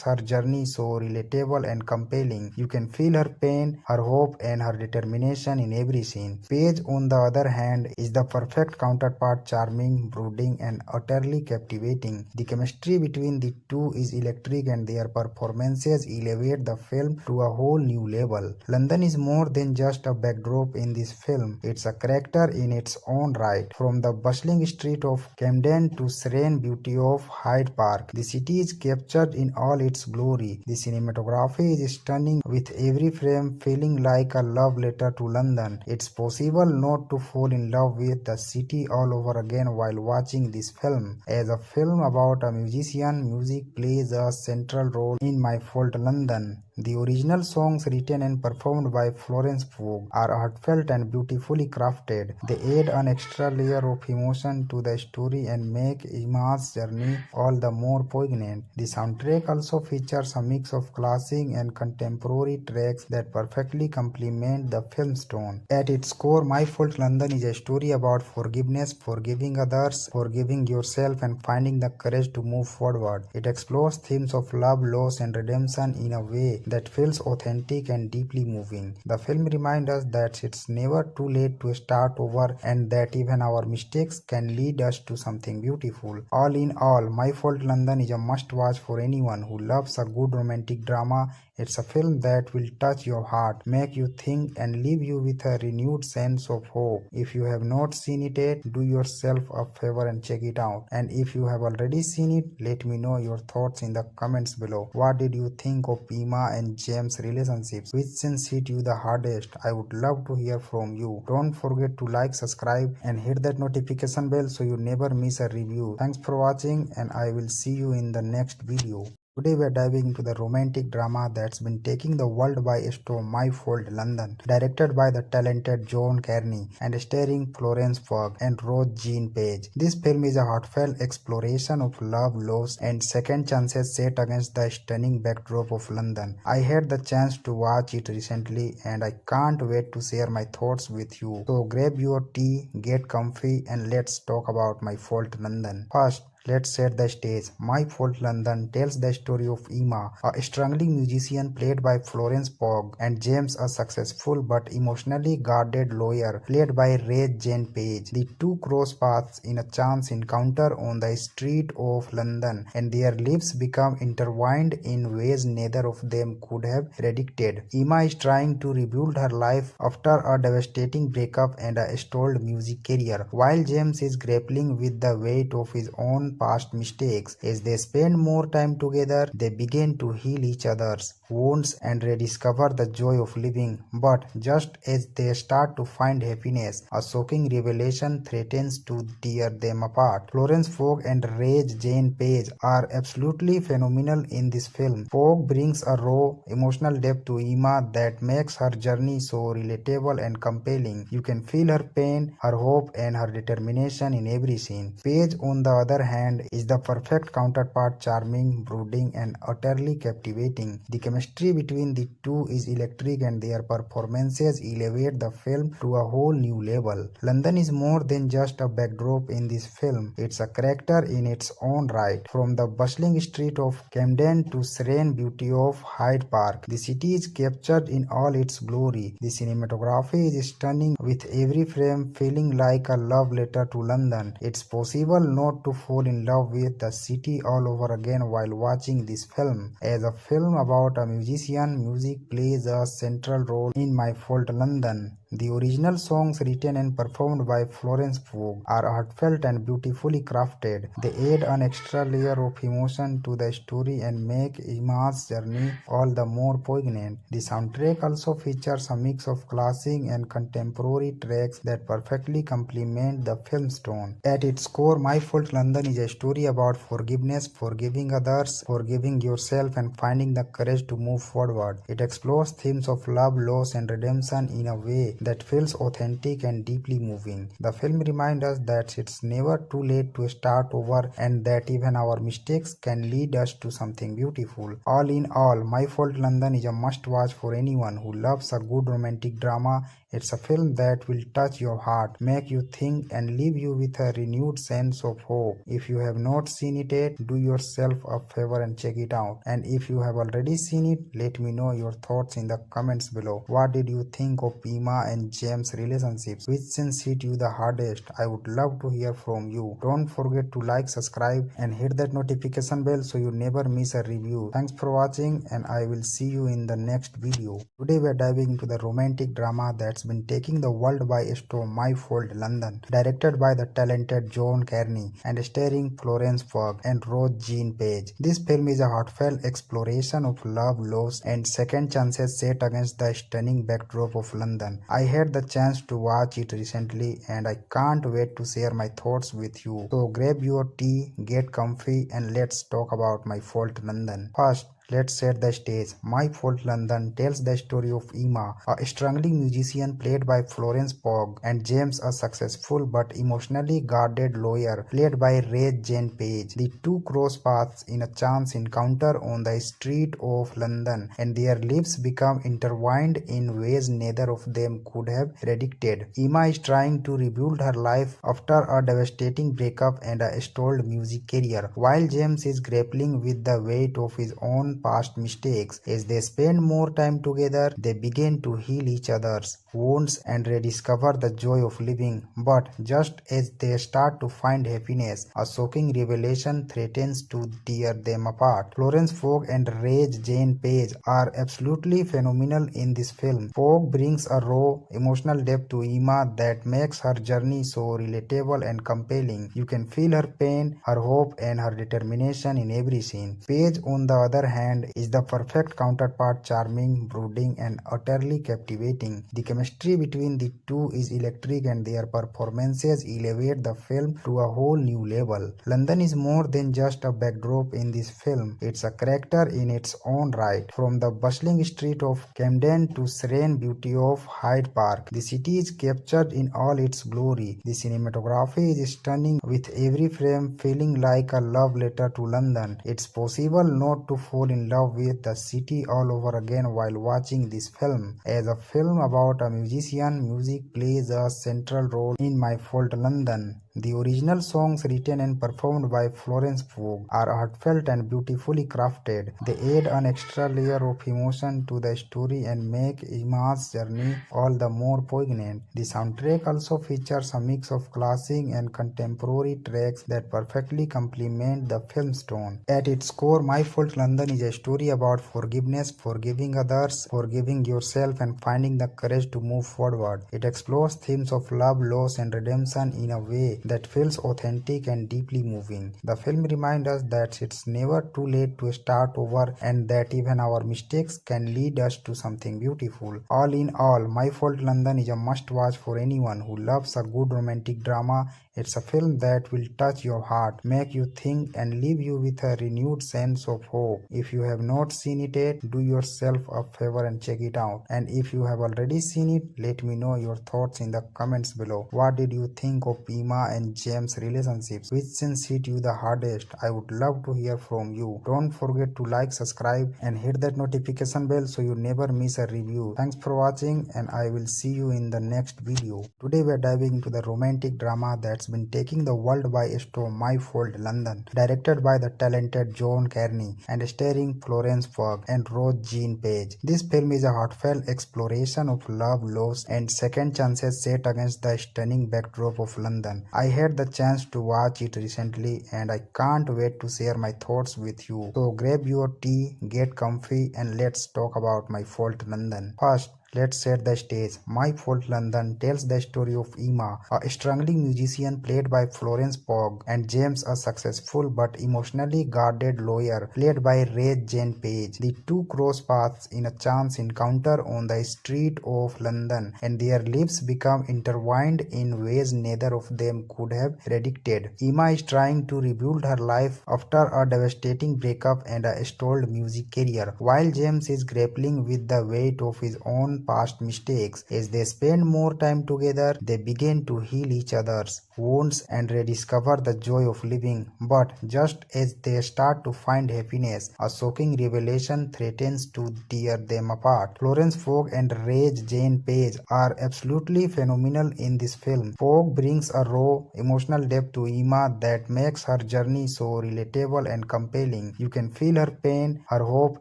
her journey so relatable and compelling. You can feel her pain, her hope, and her determination in every scene. Page, on the other hand, is the perfect counterpart, charming, brooding, and utterly captivating. The chemistry between the two is electric, and their performances elevate the film to a whole new level. London is more than just a backdrop in this film. It's a character in its own right. From the bustling street of Camden to serene beauty of Hyde Park, the city is captured in all its glory. The cinematography is stunning, with every frame feeling like a love letter to London. It's possible not to fall in love with the city all over again while watching this film. As a film about a musician, music plays a central role in My Fault London. The original songs written and performed by Florence Pugh are heartfelt and beautifully crafted. They add an extra layer of emotion to the story and make Emma's journey all the more poignant. The soundtrack also features a mix of classic and contemporary tracks that perfectly complement the film's tone. At its core, My Fault London is a story about forgiveness, forgiving others, forgiving yourself, and finding the courage to move forward. It explores themes of love, loss, and redemption in a way that feels authentic and deeply moving. The film reminds us that it's never too late to start over and that even our mistakes can lead us to something beautiful. All in all, My Fault London is a must watch for anyone who loves a good romantic drama. It's a film that will touch your heart, make you think, and leave you with a renewed sense of hope. If you have not seen it yet, do yourself a favor and check it out. And if you have already seen it, let me know your thoughts in the comments below. What did you think of Emma and James' relationships? Which scenes hit you the hardest? I would love to hear from you. Don't forget to like, subscribe, and hit that notification bell so you never miss a review. Thanks for watching, and I will see you in the next video. Today we are diving into the romantic drama that's been taking the world by storm, My Fault London, directed by the talented John Carney and starring Florence Pugh and Rose Jean Page. This film is a heartfelt exploration of love, loss, and second chances set against the stunning backdrop of London. I had the chance to watch it recently and I can't wait to share my thoughts with you. So grab your tea, get comfy, and let's talk about My Fault London. First, let's set the stage. My Fault London tells the story of Emma, a struggling musician played by Florence Pugh, and James, a successful but emotionally guarded lawyer played by Ray Jane Page. The two cross paths in a chance encounter on the street of London, and their lives become intertwined in ways neither of them could have predicted. Emma is trying to rebuild her life after a devastating breakup and a stalled music career, while James is grappling with the weight of his own past mistakes. As they spend more time together, they begin to heal each other's wounds and rediscover the joy of living. But just as they start to find happiness, a shocking revelation threatens to tear them apart. Florence Pugh and Ray Jane Page are absolutely phenomenal in this film. Pugh brings a raw, emotional depth to Emma that makes her journey so relatable and compelling. You can feel her pain, her hope, and her determination in every scene. Page, on the other hand, is the perfect counterpart, charming, brooding, and utterly captivating. The chemistry between the two is electric and their performances elevate the film to a whole new level. London is more than just a backdrop in this film. It's a character in its own right. From the bustling street of Camden to serene beauty of Hyde Park, the city is captured in all its glory. The cinematography is stunning, with every frame feeling like a love letter to London. It's possible not to fall in love with the city all over again while watching this film. As a film about a musician, music plays a central role in My Fault London. The original songs written and performed by Florence Pugh are heartfelt and beautifully crafted. They add an extra layer of emotion to the story and make Emma's journey all the more poignant. The soundtrack also features a mix of classic and contemporary tracks that perfectly complement the film's tone. At its core, My Fault London is a story about forgiveness, forgiving others, forgiving yourself, and finding the courage to move forward. It explores themes of love, loss, and redemption in a way that feels authentic and deeply moving. The film reminds us that it's never too late to start over and that even our mistakes can lead us to something beautiful. All in all, My Fault London is a must watch for anyone who loves a good romantic drama. It's a film that will touch your heart, make you think, and leave you with a renewed sense of hope. If you have not seen it yet, do yourself a favor and check it out. And if you have already seen it, let me know your thoughts in the comments below. What did you think of Emma and James' relationships? Which scenes hit you the hardest? I would love to hear from you. Don't forget to like, subscribe, and hit that notification bell so you never miss a review. Thanks for watching, and I will see you in the next video. Today we are diving into the romantic drama that's been taking the world by storm, My Fault London, directed by the talented John Carney and starring Florence Pugh and Rose Jean Page. This film is a heartfelt exploration of love, loss, and second chances set against the stunning backdrop of London. I had the chance to watch it recently and I can't wait to share my thoughts with you. So grab your tea, get comfy, and let's talk about My Fault London. First, let's set the stage. My Fault London tells the story of Emma, a struggling musician played by Florence Pugh, and James, a successful but emotionally guarded lawyer played by Ray Jane Page. The two cross paths in a chance encounter on the street of London, and their lives become intertwined in ways neither of them could have predicted. Emma is trying to rebuild her life after a devastating breakup and a stalled music career, while James is grappling with the weight of his own own past mistakes. As they spend more time together, they begin to heal each other's wounds and rediscover the joy of living. But just as they start to find happiness, a shocking revelation threatens to tear them apart. Florence Pugh and Rage Jane Page are absolutely phenomenal in this film. Pugh brings a raw, emotional depth to Emma that makes her journey so relatable and compelling. You can feel her pain, her hope, and her determination in every scene. Page, on the other hand, is the perfect counterpart, charming, brooding, and utterly captivating. The chemistry between the two is electric, and their performances elevate the film to a whole new level. London is more than just a backdrop in this film. It's a character in its own right. From the bustling street of Camden to serene beauty of Hyde Park, the city is captured in all its glory. The cinematography is stunning, with every frame feeling like a love letter to London. It's possible not to fall in love with the city all over again while watching this film. As a film about a musician, music plays a central role in My Fault London. The original songs written and performed by Florence Pugh are heartfelt and beautifully crafted. They add an extra layer of emotion to the story and make Emma's journey all the more poignant. The soundtrack also features a mix of classic and contemporary tracks that perfectly complement the film's tone. At its core, My Fault London is a story about forgiveness, forgiving others, forgiving yourself, and finding the courage to move forward. It explores themes of love, loss, and redemption in a way that feels authentic and deeply moving. The film reminds us that it's never too late to start over, and that even our mistakes can lead us to something beautiful. All in all, My Fault London is a must-watch for anyone who loves a good romantic drama. It's a film that will touch your heart, make you think, and leave you with a renewed sense of hope. If you have not seen it yet, do yourself a favor and check it out. And if you have already seen it, let me know your thoughts in the comments below. What did you think of Emma and James' relationships? Which scene hit you the hardest? I would love to hear from you. Don't forget to like, subscribe, and hit that notification bell so you never miss a review. Thanks for watching, and I will see you in the next video. Today we are diving into the romantic drama that's been taking the world by storm, My Fault London, directed by the talented John Carney and starring Florence Pugh and Rose Jean Page. This film is a heartfelt exploration of love, loss, and second chances set against the stunning backdrop of London. I had the chance to watch it recently, and I can't wait to share my thoughts with you. So grab your tea, get comfy, and let's talk about My Fault London. First, let's set the stage. My Fault London tells the story of Emma, a struggling musician played by Florence Pugh, and James, a successful but emotionally guarded lawyer played by Rage Jane Page. The two cross paths in a chance encounter on the street of London, and their lives become intertwined in ways neither of them could have predicted. Emma is trying to rebuild her life after a devastating breakup and a stalled music career, while James is grappling with the weight of his own past mistakes. As they spend more time together, they begin to heal each other's wounds and rediscover the joy of living. But just as they start to find happiness, a shocking revelation threatens to tear them apart. Florence Pugh and Rage Jane Page are absolutely phenomenal in this film. Pugh brings a raw, emotional depth to Emma that makes her journey so relatable and compelling. You can feel her pain, her hope,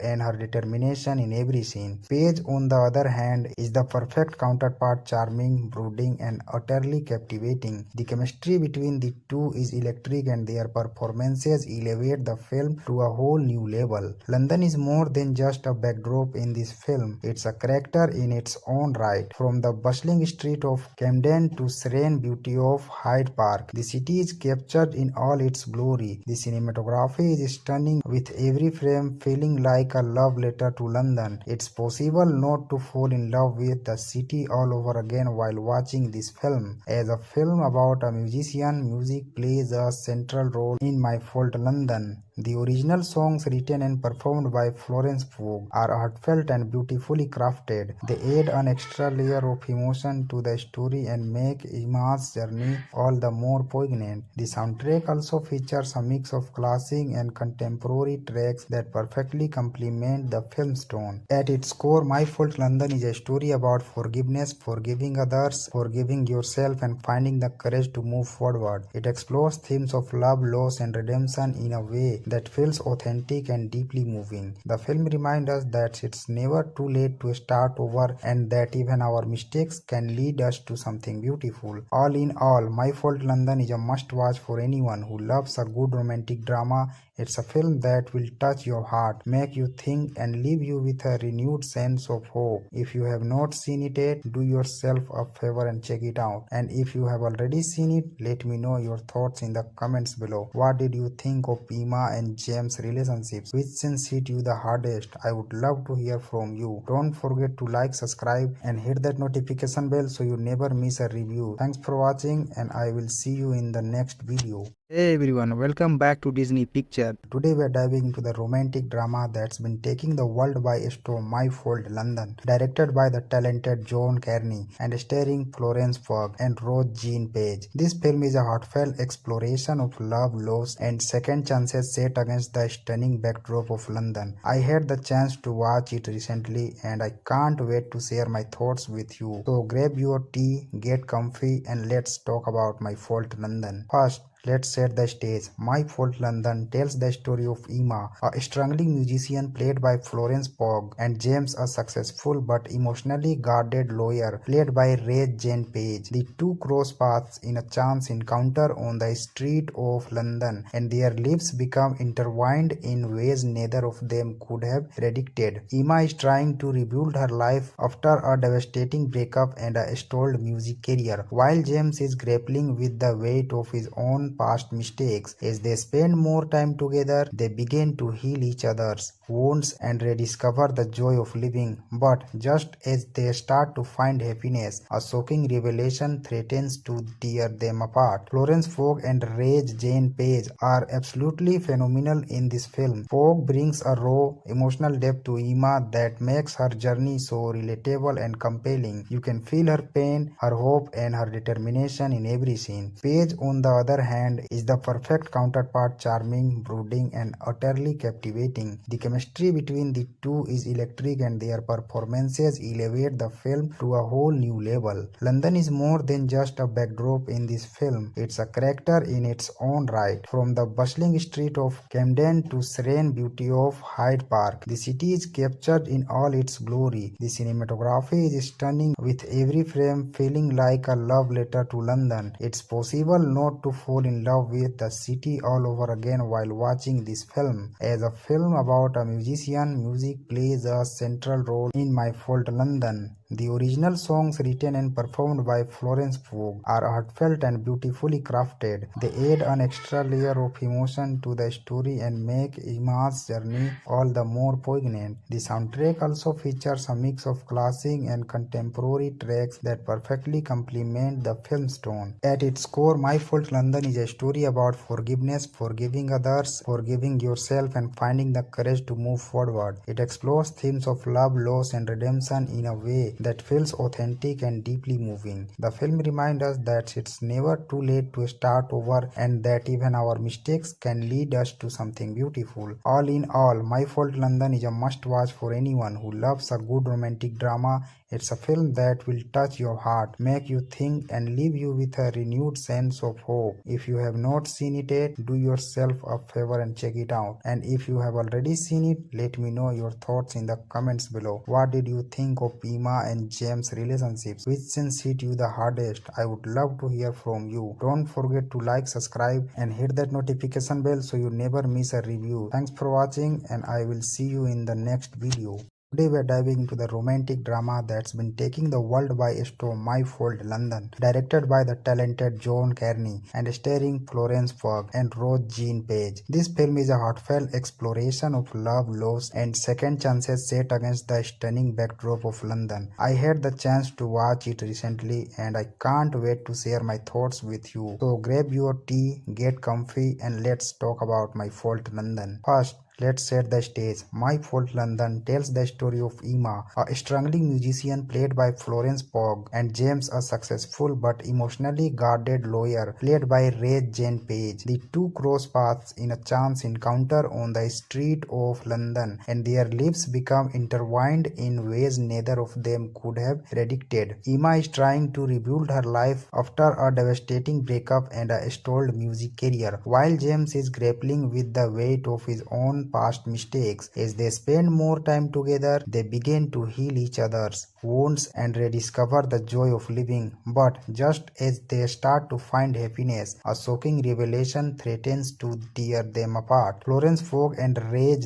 and her determination in every scene. Page, on the other hand, is the perfect counterpart, charming, brooding, and utterly captivating. The chemistry between the two is electric, and their performances elevate the film to a whole new level. London is more than just a backdrop in this film. It's a character in its own right. From the bustling street of Camden to serene beauty of Hyde Park, the city is captured in all its glory. The cinematography is stunning, with every frame feeling like a love letter to London. It's possible not to fall in love with the city all over again while watching this film. As a film about a musician, music plays a central role in My Fault London. The original songs written and performed by Florence Pugh are heartfelt and beautifully crafted. They add an extra layer of emotion to the story and make Emma's journey all the more poignant. The soundtrack also features a mix of classic and contemporary tracks that perfectly complement the film's tone. At its core, My Fault London is a story about forgiveness, forgiving others, forgiving yourself, and finding the courage to move forward. It explores themes of love, loss, and redemption in a way that feels authentic and deeply moving. The film reminds us that it's never too late to start over and that even our mistakes can lead us to something beautiful. All in all, My Fault London is a must-watch for anyone who loves a good romantic drama. It's a film that will touch your heart, make you think and leave you with a renewed sense of hope. If you have not seen it yet, do yourself a favor and check it out. And if you have already seen it, let me know your thoughts in the comments below. What did you think of Emma and James' relationships? Which scenes hit you the hardest? I would love to hear from you. Don't forget to like, subscribe and hit that notification bell so you never miss a review. Thanks for watching and I will see you in the next video. Hey everyone, welcome back to Disney Picture. Today we are diving into the romantic drama that's been taking the world by storm, My Fault London, directed by the talented John Carney and starring Florence Pugh and Rose Jean Page. This film is a heartfelt exploration of love, loss and second chances set against the stunning backdrop of London. I had the chance to watch it recently and I can't wait to share my thoughts with you. So grab your tea, get comfy and let's talk about My Fault London. First, let's set the stage. My Fault London tells the story of Emma, a struggling musician played by Florence Pugh, and James, a successful but emotionally guarded lawyer played by Rose Jean Page. The two cross paths in a chance encounter on the street of London, and their lives become intertwined in ways neither of them could have predicted. Emma is trying to rebuild her life after a devastating breakup and a stalled music career, while James is grappling with the weight of his own past mistakes. As they spend more time together, they begin to heal each other's wounds and rediscover the joy of living. But just as they start to find happiness, a shocking revelation threatens to tear them apart. Florence Pugh and Rose Jean Page are absolutely phenomenal in this film. Pugh brings a raw, emotional depth to Emma that makes her journey so relatable and compelling. You can feel her pain, her hope, and her determination in every scene. Page, on the other hand, is the perfect counterpart, charming, brooding, and utterly captivating. The chemistry between the two is electric and their performances elevate the film to a whole new level. London is more than just a backdrop in this film. It's a character in its own right. From the bustling street of Camden to serene beauty of Hyde Park, the city is captured in all its glory. The cinematography is stunning, with every frame feeling like a love letter to London. It's possible not to fall in love with the city all over again while watching this film. As a film about a musician, music plays a central role in My Fault London. The original songs written and performed by Florence Pugh are heartfelt and beautifully crafted. They add an extra layer of emotion to the story and make Emma's journey all the more poignant. The soundtrack also features a mix of classic and contemporary tracks that perfectly complement the film's tone. At its core, My Fault London is a story about forgiveness, forgiving others, forgiving yourself, and finding the courage to move forward. It explores themes of love, loss, and redemption in a way that feels authentic and deeply moving. The film reminds us that it's never too late to start over and that even our mistakes can lead us to something beautiful. All in all, My Fault London is a must-watch for anyone who loves a good romantic drama. It's a film that will touch your heart, make you think and leave you with a renewed sense of hope. If you have not seen it yet, do yourself a favor and check it out. And if you have already seen it, let me know your thoughts in the comments below. What did you think of Emma and James' relationships? Which scenes hit you the hardest? I would love to hear from you. Don't forget to like, subscribe and hit that notification bell so you never miss a review. Thanks for watching and I will see you in the next video. Today we are diving into the romantic drama that's been taking the world by storm, My Fault London, directed by the talented John Carney and starring Florence Pugh and Rose Jean Page. This film is a heartfelt exploration of love, loss, and second chances set against the stunning backdrop of London. I had the chance to watch it recently and I can't wait to share my thoughts with you. So grab your tea, get comfy, and let's talk about My Fault London. First, let's set the stage. My Fault London tells the story of Emma, a struggling musician played by Florence Pugh, and James, a successful but emotionally guarded lawyer played by Jane Page. The two cross paths in a chance encounter on the street of London, and their lives become intertwined in ways neither of them could have predicted. Emma is trying to rebuild her life after a devastating breakup and a stalled music career, while James is grappling with the weight of his own past mistakes. As they spend more time together, they begin to heal each other's wounds and rediscover the joy of living. But just as they start to find happiness, a shocking revelation threatens to tear them apart. Florence Pugh and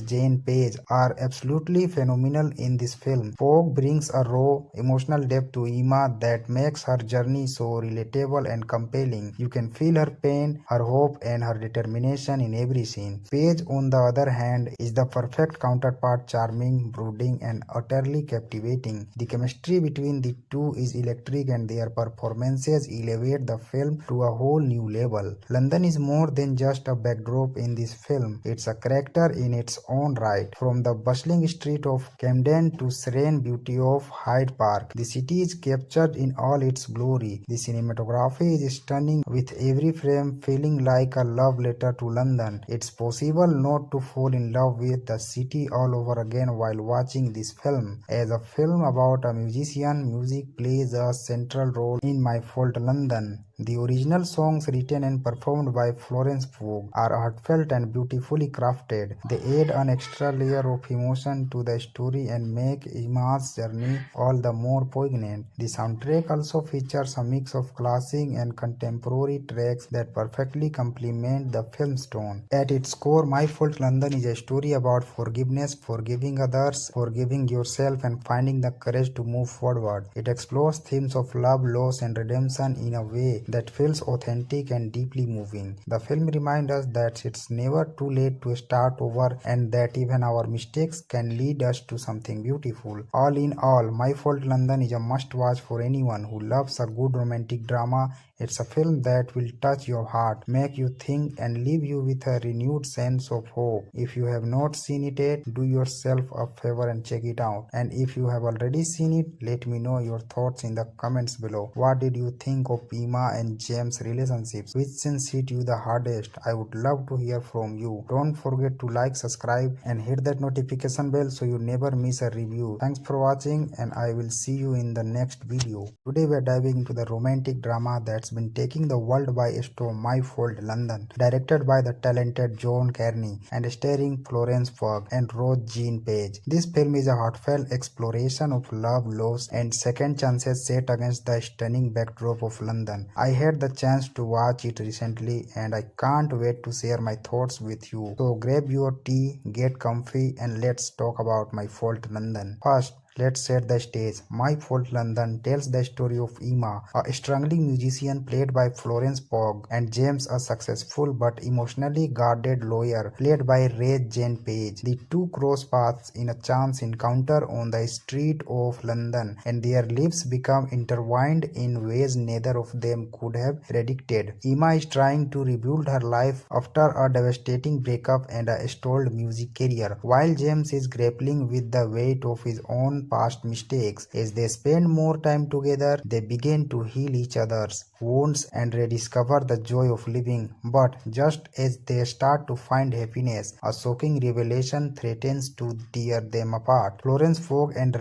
Jane Page are absolutely phenomenal in this film. Pugh brings a raw, emotional depth to Emma that makes her journey so relatable and compelling. You can feel her pain, her hope, and her determination in every scene. Page, on the other hand, is the perfect counterpart, charming, brooding, and utterly captivating. The chemistry between the two is electric, and their performances elevate the film to a whole new level. London is more than just a backdrop in this film. It's a character in its own right. From the bustling street of Camden to serene beauty of Hyde Park, the city is captured in all its glory. The cinematography is stunning, with every frame feeling like a love letter to London. It's possible not to fall in love with the city all over again while watching this film. As a film about a musician, music plays a central role in My Fault London. The original songs, written and performed by Florence Pugh, are heartfelt and beautifully crafted. They add an extra layer of emotion to the story and make Emma's journey all the more poignant. The soundtrack also features a mix of classic and contemporary tracks that perfectly complement the film's tone. At its core, My Fault London is a story about forgiveness, forgiving others, forgiving yourself, and finding the courage to move forward. It explores themes of love, loss, and redemption in a way that feels authentic and deeply moving. The film reminds us that it's never too late to start over, and that even our mistakes can lead us to something beautiful. All in all, My Fault London is a must-watch for anyone who loves a good romantic drama. It's a film that will touch your heart, make you think, and leave you with a renewed sense of hope. If you have not seen it yet, do yourself a favor and check it out. And if you have already seen it, let me know your thoughts in the comments below. What did you think of Emma and James' relationships? Which scenes hit you the hardest? I would love to hear from you. Don't forget to like, subscribe, and hit that notification bell so you never miss a review. Thanks for watching, and I will see you in the next video. Today we are diving into the romantic drama that's been taking the world by storm, My Fault London, directed by the talented John Carney and starring Florence Pugh and Jane Page. This film is a heartfelt exploration of love, loss, and second chances set against the stunning backdrop of London. I had the chance to watch it recently, and I can't wait to share my thoughts with you. So grab your tea, get comfy, and let's talk about My Fault London. First, let's set the stage. My Fault London tells the story of Emma, a struggling musician played by Florence Pugh, and James, a successful but emotionally guarded lawyer played by Jane Page. The two cross paths in a chance encounter on the street of London, and their lives become intertwined in ways neither of them could have predicted. Emma is trying to rebuild her life after a devastating breakup and a stalled music career, while James is grappling with the weight of his own past mistakes. As they spend more time together, they begin to heal each other's wounds and rediscover the joy of living. But just as they start to find happiness, a shocking revelation threatens to tear them apart. Florence Pugh and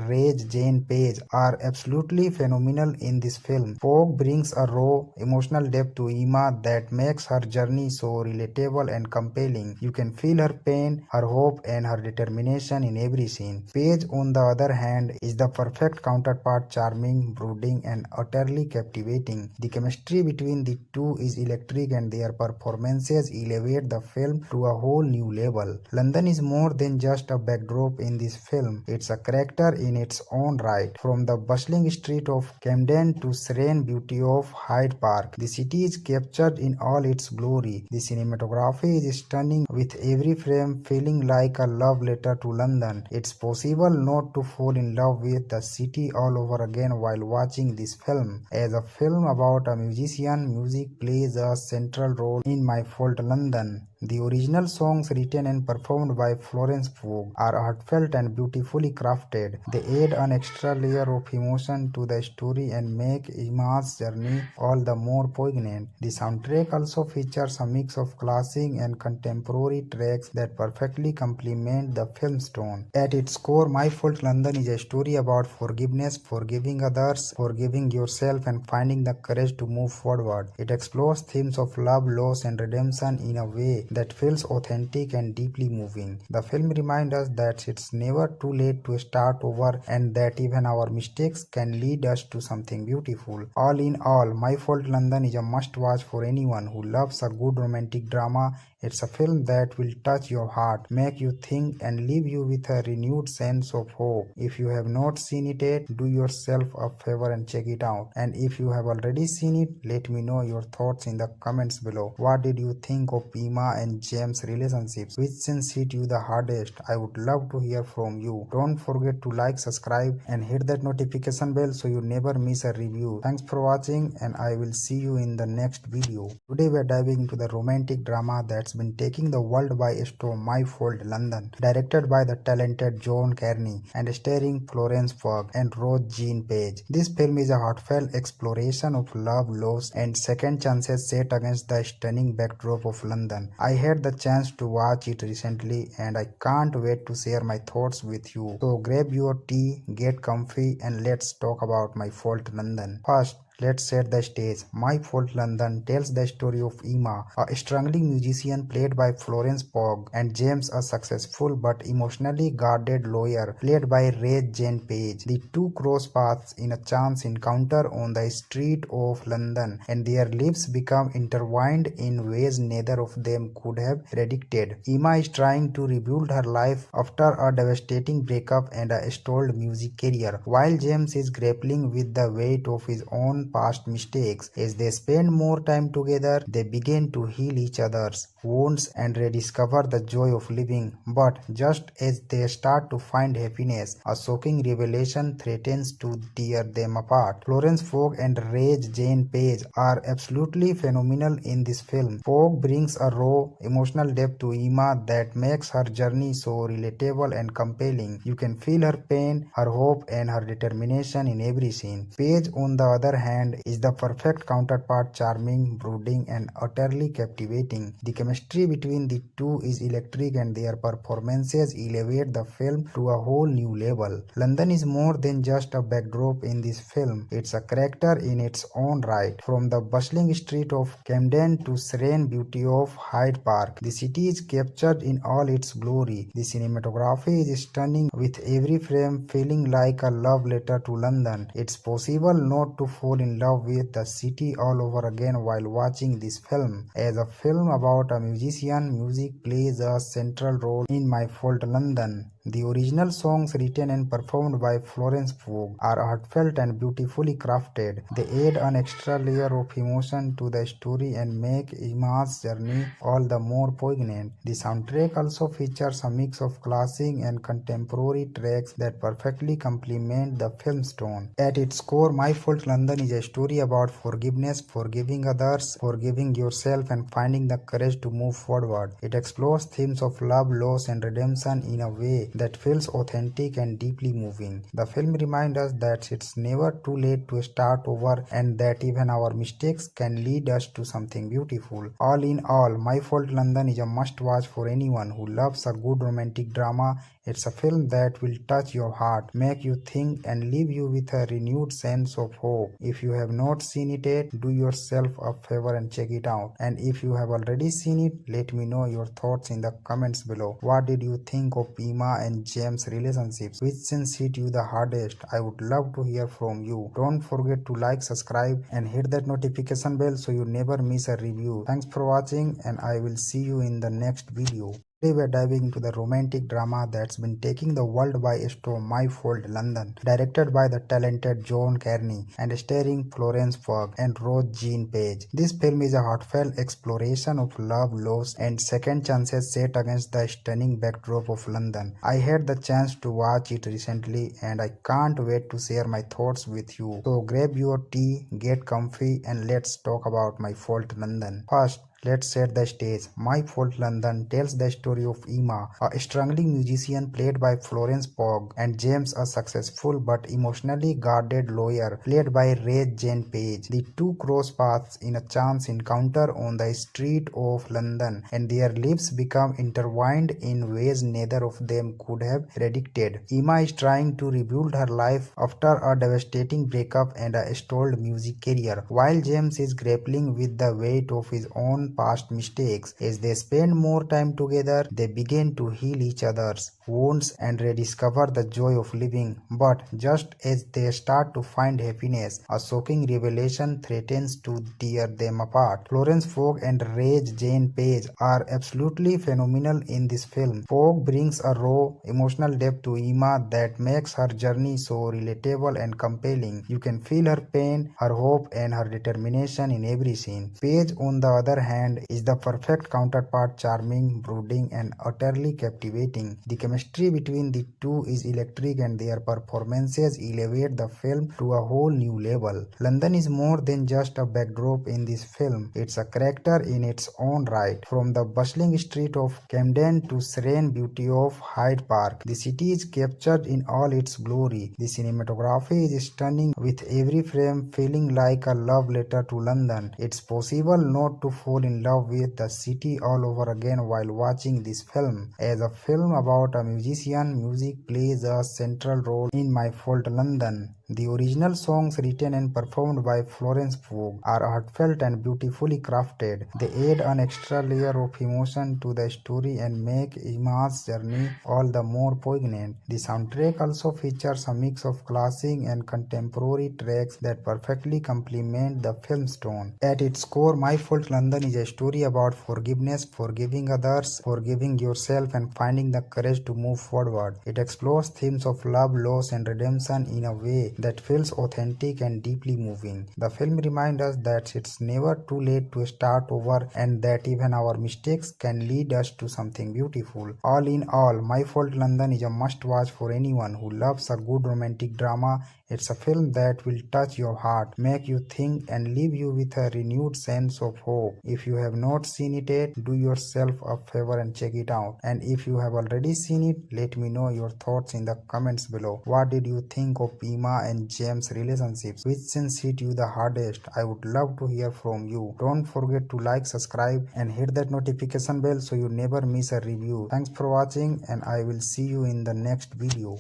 Jane Page are absolutely phenomenal in this film. Pugh brings a raw, emotional depth to Emma that makes her journey so relatable and compelling. You can feel her pain, her hope, and her determination in every scene. Page, on the other hand, is the perfect counterpart, charming, brooding, and utterly captivating. The chemistry between the two is electric, and their performances elevate the film to a whole new level. London is more than just a backdrop in this film. It's a character in its own right. From the bustling street of Camden to serene beauty of Hyde Park, the city is captured in all its glory. The cinematography is stunning, with every frame feeling like a love letter to London. It's possible not to fall in love with the city all over again while watching this film. As a film about a musician, music plays a central role in My Fault London. The original songs written and performed by Florence Pugh are heartfelt and beautifully crafted. They add an extra layer of emotion to the story and make Emma's journey all the more poignant. The soundtrack also features a mix of classic and contemporary tracks that perfectly complement the film's tone. At its core, My Fault London is a story about forgiveness, forgiving others, forgiving yourself, and finding the courage to move forward. It explores themes of love, loss, and redemption in a way that feels authentic and deeply moving. The film reminds us that it's never too late to start over and that even our mistakes can lead us to something beautiful. All in all, My Fault London is a must-watch for anyone who loves a good romantic drama. It's a film that will touch your heart, make you think, and leave you with a renewed sense of hope. If you have not seen it yet, do yourself a favor and check it out. And if you have already seen it, let me know your thoughts in the comments below. What did you think of Emma and James' relationships? Which scenes hit you the hardest? I would love to hear from you. Don't forget to like, subscribe, and hit that notification bell so you never miss a review. Thanks for watching, and I will see you in the next video. Today we are diving into the romantic drama that's been taking the world by storm, My Fault London, directed by the talented John Carney and starring Florence Pugh and Rose Jean Page. This film is a heartfelt exploration of love, loss, and second chances set against the stunning backdrop of London. I had the chance to watch it recently and I can't wait to share my thoughts with you. So grab your tea, get comfy, and let's talk about My Fault London. First, let's set the stage. My Fault London tells the story of Emma, a struggling musician played by Florence Pugh, and James, a successful but emotionally guarded lawyer played by Ray Jane Page. The two cross paths in a chance encounter on the street of London, and their lives become intertwined in ways neither of them could have predicted. Emma is trying to rebuild her life after a devastating breakup and a stalled music career, while James is grappling with the weight of his own past mistakes. As they spend more time together, they begin to heal each other's wounds and rediscover the joy of living. But just as they start to find happiness, a shocking revelation threatens to tear them apart. Florence Pugh and Ray Jane Page are absolutely phenomenal in this film. Pugh brings a raw, emotional depth to Emma that makes her journey so relatable and compelling. You can feel her pain, her hope, and her determination in every scene. Page, on the other hand, is the perfect counterpart, charming, brooding, and utterly captivating. The chemistry between the two is electric and their performances elevate the film to a whole new level. London is more than just a backdrop in this film. It's a character in its own right. From the bustling street of Camden to serene beauty of Hyde Park, the city is captured in all its glory. The cinematography is stunning, with every frame feeling like a love letter to London. It's possible not to fall in love with the city all over again while watching this film. As a film about a musician, music plays a central role in My Fault London. The original songs written and performed by Florence Pugh are heartfelt and beautifully crafted. They add an extra layer of emotion to the story and make Emma's journey all the more poignant. The soundtrack also features a mix of classic and contemporary tracks that perfectly complement the film's tone. At its core, My Fault London is a story about forgiveness, forgiving others, forgiving yourself, and finding the courage to move forward. It explores themes of love, loss, and redemption in a way that feels authentic and deeply moving. The film reminds us that it's never too late to start over and that even our mistakes can lead us to something beautiful. All in all, My Fault London is a must-watch for anyone who loves a good romantic drama. It's a film that will touch your heart, make you think, and leave you with a renewed sense of hope. If you have not seen it yet, do yourself a favor and check it out. And if you have already seen it, let me know your thoughts in the comments below. What did you think of Emma and James' relationships? Which scenes hit you the hardest? I would love to hear from you. Don't forget to like, subscribe, and hit that notification bell so you never miss a review. Thanks for watching, and I will see you in the next video. Today we are diving into the romantic drama that's been taking the world by storm, My Fault London, directed by the talented John Carney and starring Florence Pugh and Rose Jean Page. This film is a heartfelt exploration of love, loss, and second chances set against the stunning backdrop of London. I had the chance to watch it recently and I can't wait to share my thoughts with you. So grab your tea, get comfy, and let's talk about My Fault London. First, let's set the stage. My Fault London tells the story of Emma, a struggling musician played by Florence Pugh, and James, a successful but emotionally guarded lawyer played by Jane Page. The two cross paths in a chance encounter on the street of London, and their lives become intertwined in ways neither of them could have predicted. Emma is trying to rebuild her life after a devastating breakup and a stalled music career, while James is grappling with the weight of his own past mistakes. As they spend more time together, they begin to heal each other's wounds and rediscover the joy of living. But just as they start to find happiness, a shocking revelation threatens to tear them apart. Florence Pugh and Jane Page are absolutely phenomenal in this film. Pugh brings a raw, emotional depth to Emma that makes her journey so relatable and compelling. You can feel her pain, her hope, and her determination in every scene. Page, on the other hand, is the perfect counterpart, charming, brooding, and utterly captivating. The chemistry between the two is electric, and their performances elevate the film to a whole new level. London is more than just a backdrop in this film. It's a character in its own right. From the bustling street of Camden to serene beauty of Hyde Park, the city is captured in all its glory. The cinematography is stunning, with every frame feeling like a love letter to London. It's possible not to fall in love with the city all over again while watching this film. As a film about a musician, music plays a central role in My Fault London. The original songs, written and performed by Florence Pugh, are heartfelt and beautifully crafted. They add an extra layer of emotion to the story and make Emma's journey all the more poignant. The soundtrack also features a mix of classic and contemporary tracks that perfectly complement the film's tone. At its core, My Fault London is a story about forgiveness, forgiving others, forgiving yourself, and finding the courage to move forward. It explores themes of love, loss, and redemption in a way that feels authentic and deeply moving. The film reminds us that it's never too late to start over, and that even our mistakes can lead us to something beautiful. All in all, My Fault London is a must-watch for anyone who loves a good romantic drama. It's a film that will touch your heart, make you think, and leave you with a renewed sense of hope. If you have not seen it yet, do yourself a favor and check it out. And if you have already seen it, let me know your thoughts in the comments below. What did you think of Emma and James' relationships? Which scene hit you the hardest? I would love to hear from you. Don't forget to like, subscribe, and hit that notification bell so you never miss a review. Thanks for watching, and I will see you in the next video.